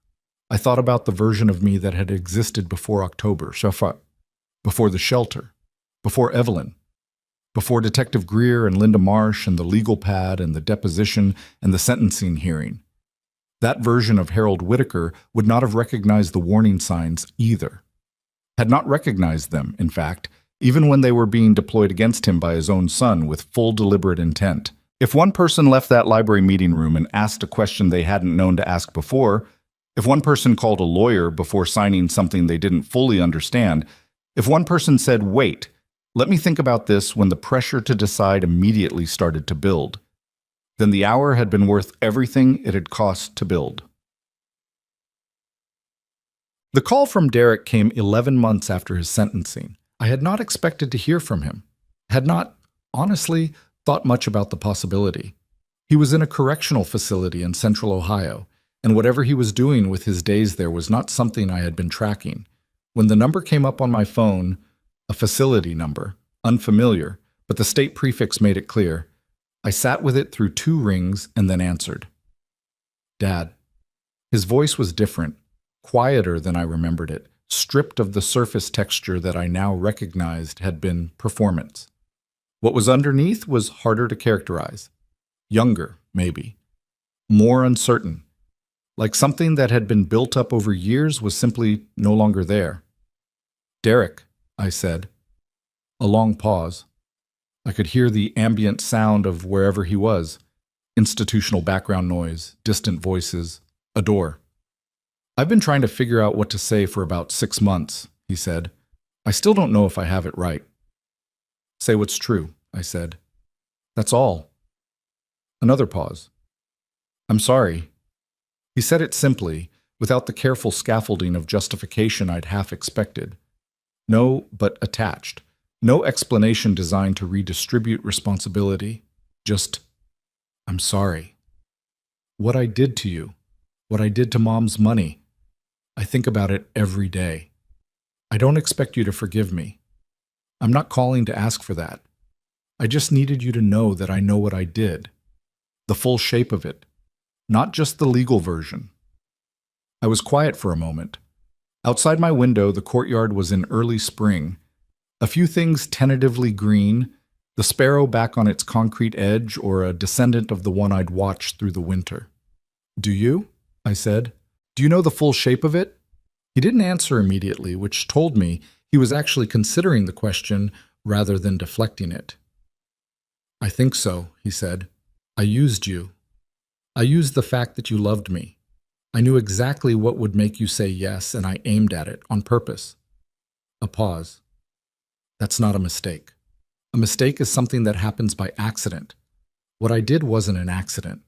I thought about the version of me that had existed before October, before the shelter, before Evelyn, before Detective Greer and Linda Marsh and the legal pad and the deposition and the sentencing hearing. That version of Harold Whitaker would not have recognized the warning signs either. Had not recognized them, in fact, even when they were being deployed against him by his own son with full deliberate intent. If one person left that library meeting room and asked a question they hadn't known to ask before, if one person called a lawyer before signing something they didn't fully understand, if one person said, "Wait, let me think about this," when the pressure to decide immediately started to build, then the hour had been worth everything it had cost to build. The call from Derek came 11 months after his sentencing. I had not expected to hear from him. Had not, honestly, thought much about the possibility. He was in a correctional facility in central Ohio, and whatever he was doing with his days there was not something I had been tracking. When the number came up on my phone, a facility number, unfamiliar, but the state prefix made it clear, I sat with it through 2 rings and then answered. "Dad." His voice was different, quieter than I remembered it, stripped of the surface texture that I now recognized had been performance. What was underneath was harder to characterize. Younger, maybe. More uncertain. Like something that had been built up over years was simply no longer there. "Derek," I said. A long pause. I could hear the ambient sound of wherever he was. Institutional background noise, distant voices, a door. "I've been trying to figure out what to say for about 6 months," he said. "I still don't know if I have it right." "Say what's true," I said. "That's all." Another pause. "I'm sorry." He said it simply, without the careful scaffolding of justification I'd half expected. No, but attached. No explanation designed to redistribute responsibility. Just, "I'm sorry. What I did to you, what I did to Mom's money, I think about it every day. I don't expect you to forgive me. I'm not calling to ask for that. I just needed you to know that I know what I did. The full shape of it. Not just the legal version." I was quiet for a moment. Outside my window, the courtyard was in early spring. A few things tentatively green, the sparrow back on its concrete edge or a descendant of the one I'd watched through the winter. "Do you?" I said. "Do you know the full shape of it?" He didn't answer immediately, which told me he was actually considering the question rather than deflecting it. "I think so," he said. "I used you. I used the fact that you loved me. I knew exactly what would make you say yes, and I aimed at it on purpose." A pause. "That's not a mistake. A mistake is something that happens by accident. What I did wasn't an accident."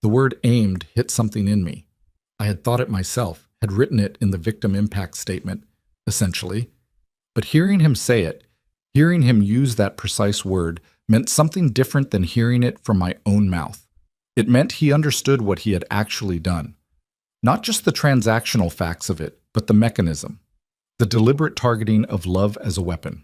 The word aimed hit something in me. I had thought it myself, had written it in the victim impact statement, essentially. But hearing him say it, hearing him use that precise word, meant something different than hearing it from my own mouth. It meant he understood what he had actually done. Not just the transactional facts of it, but the mechanism, the deliberate targeting of love as a weapon.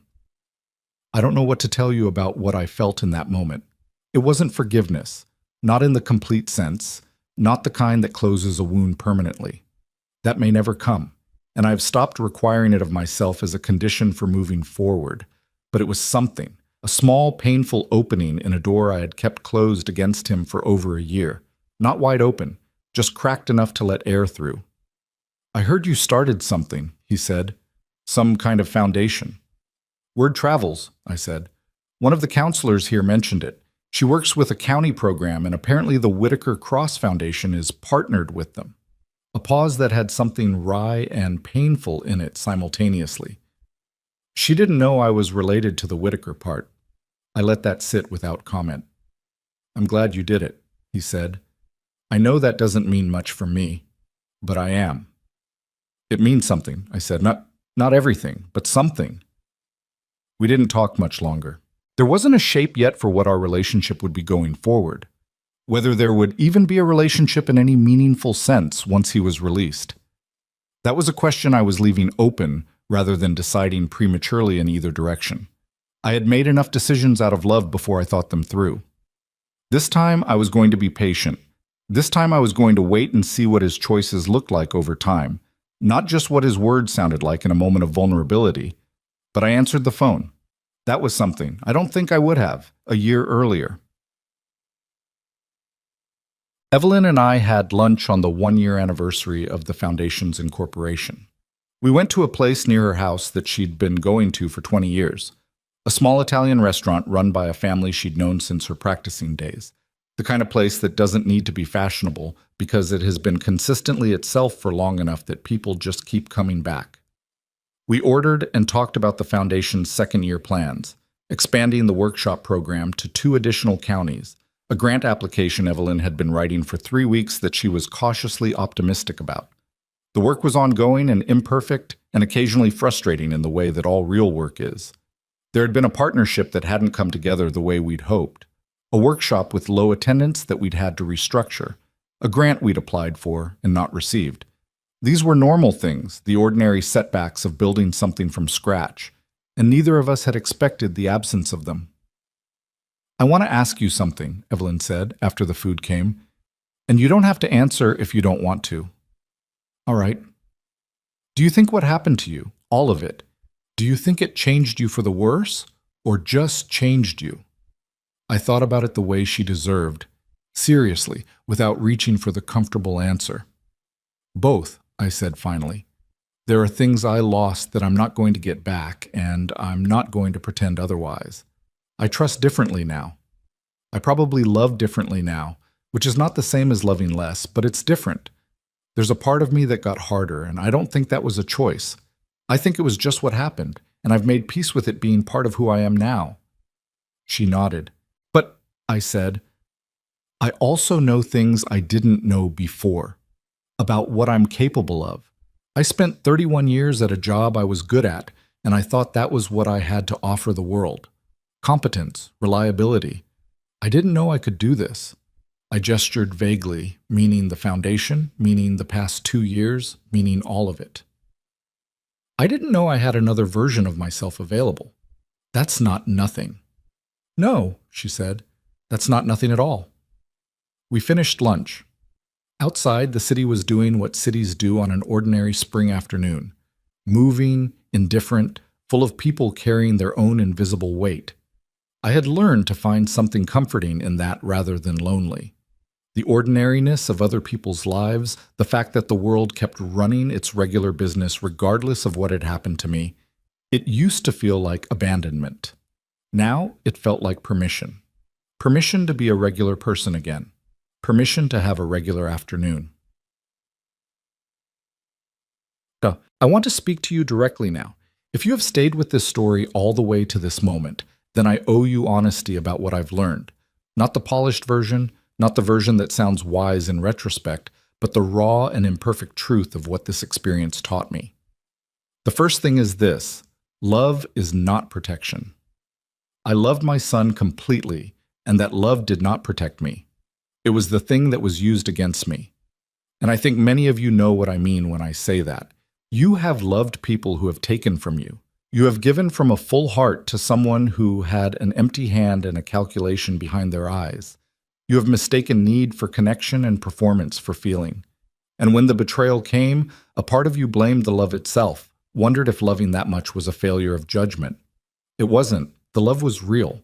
I don't know what to tell you about what I felt in that moment. It wasn't forgiveness, not in the complete sense, not the kind that closes a wound permanently. That may never come, and I've stopped requiring it of myself as a condition for moving forward. But it was something, a small, painful opening in a door I had kept closed against him for over a year. Not wide open, just cracked enough to let air through. "I heard you started something," he said. "Some kind of foundation." "Word travels," I said. "One of the counselors here mentioned it. She works with a county program, and apparently the Whitaker Cross Foundation is partnered with them." A pause that had something wry and painful in it simultaneously. She didn't know I was related to the Whitaker part. I let that sit without comment. "I'm glad you did it," he said. "I know that doesn't mean much for me, but I am." "It means something," I said. Not everything, but something." We didn't talk much longer. There wasn't a shape yet for what our relationship would be going forward, whether there would even be a relationship in any meaningful sense once he was released. That was a question I was leaving open rather than deciding prematurely in either direction. I had made enough decisions out of love before I thought them through. This time I was going to be patient. This time I was going to wait and see what his choices looked like over time, not just what his words sounded like in a moment of vulnerability. But I answered the phone. That was something I don't think I would have a year earlier. Evelyn and I had lunch on the 1-year anniversary of the Foundation's incorporation. We went to a place near her house that she'd been going to for 20 years, a small Italian restaurant run by a family she'd known since her practicing days, the kind of place that doesn't need to be fashionable because it has been consistently itself for long enough that people just keep coming back. We ordered and talked about the Foundation's second-year plans, expanding the workshop program to 2 additional counties, a grant application Evelyn had been writing for 3 weeks that she was cautiously optimistic about. The work was ongoing and imperfect and occasionally frustrating in the way that all real work is. There had been a partnership that hadn't come together the way we'd hoped, a workshop with low attendance that we'd had to restructure, a grant we'd applied for and not received. These were normal things, the ordinary setbacks of building something from scratch, and neither of us had expected the absence of them. "I want to ask you something," Evelyn said after the food came, "and you don't have to answer if you don't want to." "All right. Do you think what happened to you, all of it, do you think it changed you for the worse, or just changed you?" I thought about it the way she deserved, seriously, without reaching for the comfortable answer. "Both," I said finally. "There are things I lost that I'm not going to get back, and I'm not going to pretend otherwise. I trust differently now. I probably love differently now, which is not the same as loving less, but it's different. There's a part of me that got harder, and I don't think that was a choice. I think it was just what happened, and I've made peace with it being part of who I am now." She nodded. "But," I said, "I also know things I didn't know before, about what I'm capable of. I spent 31 years at a job I was good at, and I thought that was what I had to offer the world. Competence, reliability. I didn't know I could do this." I gestured vaguely, meaning the Foundation, meaning the past 2 years, meaning all of it. "I didn't know I had another version of myself available. That's not nothing." "No," she said, "that's not nothing at all." We finished lunch. Outside, the city was doing what cities do on an ordinary spring afternoon, moving, indifferent, full of people carrying their own invisible weight. I had learned to find something comforting in that rather than lonely. The ordinariness of other people's lives, the fact that the world kept running its regular business regardless of what had happened to me, it used to feel like abandonment. Now it felt like permission. Permission to be a regular person again. Permission to have a regular afternoon. I want to speak to you directly now. If you have stayed with this story all the way to this moment, then I owe you honesty about what I've learned. Not the polished version, not the version that sounds wise in retrospect, but the raw and imperfect truth of what this experience taught me. The first thing is this: love is not protection. I loved my son completely, and that love did not protect me. It was the thing that was used against me. And I think many of you know what I mean when I say that. You have loved people who have taken from you. You have given from a full heart to someone who had an empty hand and a calculation behind their eyes. You have mistaken need for connection and performance for feeling. And when the betrayal came, a part of you blamed the love itself, wondered if loving that much was a failure of judgment. It wasn't. The love was real.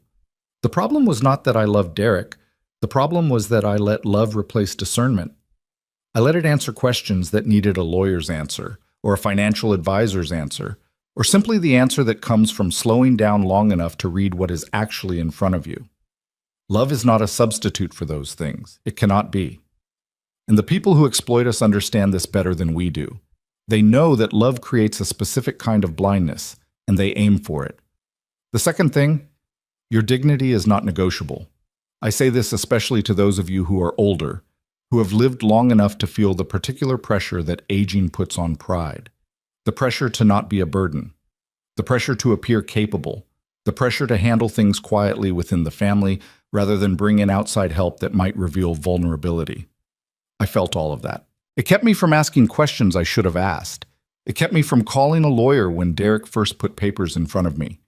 The problem was not that I loved Derek. The problem was that I let love replace discernment. I let it answer questions that needed a lawyer's answer, or a financial advisor's answer, or simply the answer that comes from slowing down long enough to read what is actually in front of you. Love is not a substitute for those things. It cannot be. And the people who exploit us understand this better than we do. They know that love creates a specific kind of blindness, and they aim for it. The second thing, your dignity is not negotiable. I say this especially to those of you who are older, who have lived long enough to feel the particular pressure that aging puts on pride. The pressure to not be a burden. The pressure to appear capable. The pressure to handle things quietly within the family rather than bring in outside help that might reveal vulnerability. I felt all of that. It kept me from asking questions I should have asked. It kept me from calling a lawyer when Derek first put papers in front of me.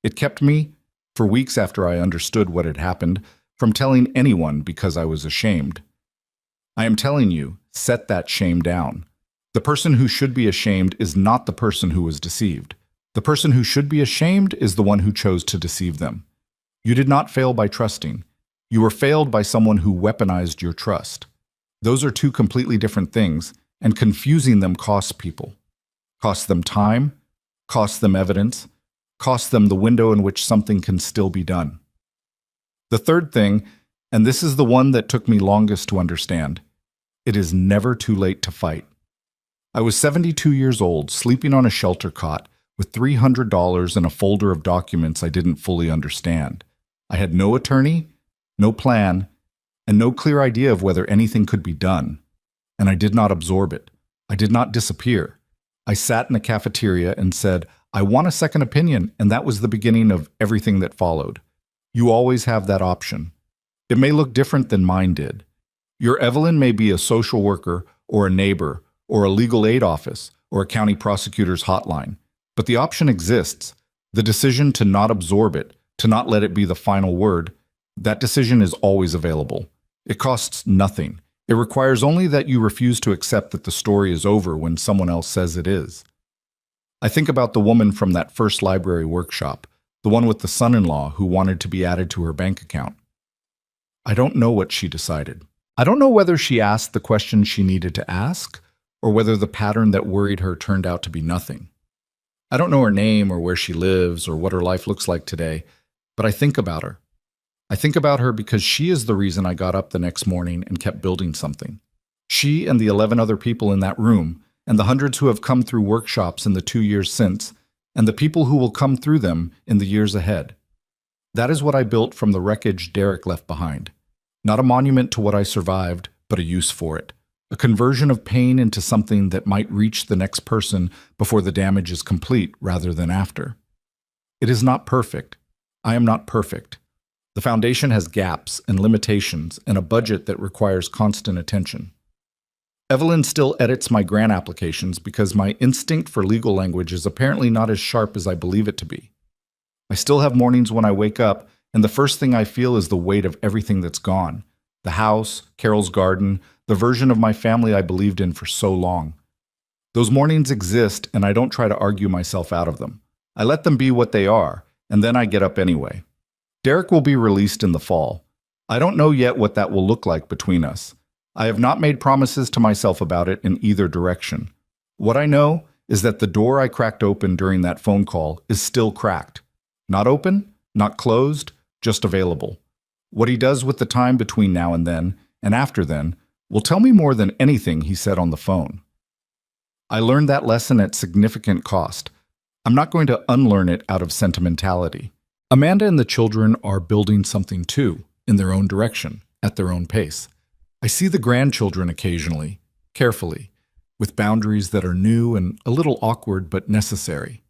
It kept me, for weeks after I understood what had happened, from telling anyone because I was ashamed. I am telling you, set that shame down. The person who should be ashamed is not the person who was deceived. The person who should be ashamed is the one who chose to deceive them. You did not fail by trusting. You were failed by someone who weaponized your trust. Those are two completely different things, and confusing them costs people. Costs them time, costs them evidence, costs them the window in which something can still be done. The third thing, and this is the one that took me longest to understand, it is never too late to fight. I was 72 years old, sleeping on a shelter cot, with $300 and a folder of documents I didn't fully understand. I had no attorney, no plan, and no clear idea of whether anything could be done. And I did not absorb it. I did not disappear. I sat in a cafeteria and said, I want a second opinion, and that was the beginning of everything that followed. You always have that option. It may look different than mine did. Your Evelyn may be a social worker or a neighbor or a legal aid office or a county prosecutor's hotline. But the option exists. The decision to not absorb it, to not let it be the final word, that decision is always available. It costs nothing. It requires only that you refuse to accept that the story is over when someone else says it is. I think about the woman from that first library workshop, the one with the son-in-law who wanted to be added to her bank account. I don't know what she decided. I don't know whether she asked the question she needed to ask, or whether the pattern that worried her turned out to be nothing. I don't know her name or where she lives or what her life looks like today, but I think about her. I think about her because she is the reason I got up the next morning and kept building something. She and the 11 other people in that room, and the hundreds who have come through workshops in the 2 years since, and the people who will come through them in the years ahead. That is what I built from the wreckage Derek left behind. Not a monument to what I survived, but a use for it. A conversion of pain into something that might reach the next person before the damage is complete rather than after. It is not perfect. I am not perfect. The foundation has gaps and limitations and a budget that requires constant attention. Evelyn still edits my grant applications because my instinct for legal language is apparently not as sharp as I believe it to be. I still have mornings when I wake up and the first thing I feel is the weight of everything that's gone. The house, Carol's garden, the version of my family I believed in for so long. Those mornings exist and I don't try to argue myself out of them. I let them be what they are, and then I get up anyway. Derek will be released in the fall. I don't know yet what that will look like between us. I have not made promises to myself about it in either direction. What I know is that the door I cracked open during that phone call is still cracked. Not open, not closed, just available. What he does with the time between now and after then, will tell me more than anything he said on the phone. I learned that lesson at significant cost. I'm not going to unlearn it out of sentimentality. Amanda and the children are building something too, in their own direction, at their own pace. I see the grandchildren occasionally, carefully, with boundaries that are new and a little awkward but necessary.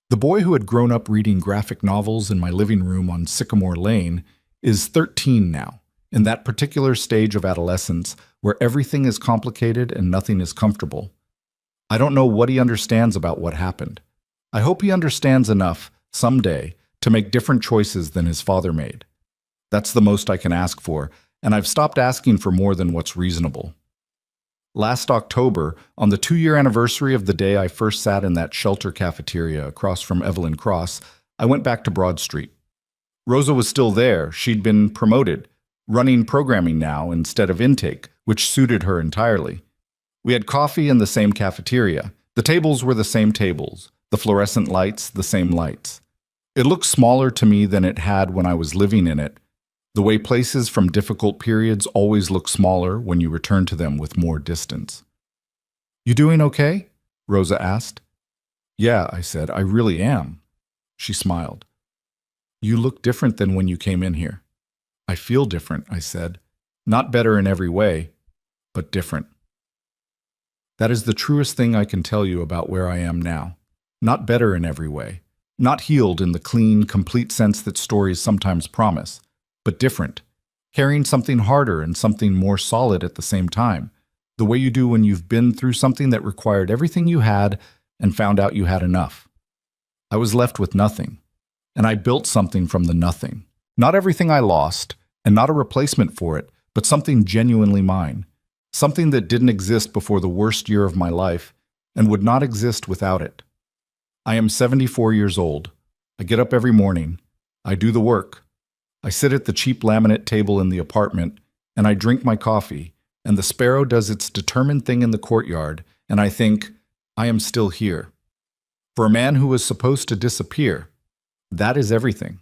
The boy who had grown up reading graphic novels in my living room on Sycamore Lane is 13 now, in that particular stage of adolescence where everything is complicated and nothing is comfortable. I don't know what he understands about what happened. I hope he understands enough, someday, to make different choices than his father made. That's the most I can ask for, and I've stopped asking for more than what's reasonable. Last October, on the 2-year anniversary of the day I first sat in that shelter cafeteria across from Evelyn Cross, I went back to Broad Street. Rosa was still there. She'd been promoted, running programming now instead of intake, which suited her entirely. We had coffee in the same cafeteria. The tables were the same tables, the fluorescent lights the same lights. It looked smaller to me than it had when I was living in it, the way places from difficult periods always look smaller when you return to them with more distance. "You doing okay?" Rosa asked. "Yeah," I said, "I really am." She smiled. "You look different than when you came in here." "I feel different," I said. "Not better in every way, but different." That is the truest thing I can tell you about where I am now. Not better in every way. Not healed in the clean, complete sense that stories sometimes promise, but different. Carrying something harder and something more solid at the same time, the way you do when you've been through something that required everything you had and found out you had enough. I was left with nothing, and I built something from the nothing. Not everything I lost, and not a replacement for it, but something genuinely mine. Something that didn't exist before the worst year of my life, and would not exist without it. I am 74 years old. I get up every morning. I do the work. I sit at the cheap laminate table in the apartment, and I drink my coffee, and the sparrow does its determined thing in the courtyard, and I think, I am still here. For a man who was supposed to disappear, that is everything.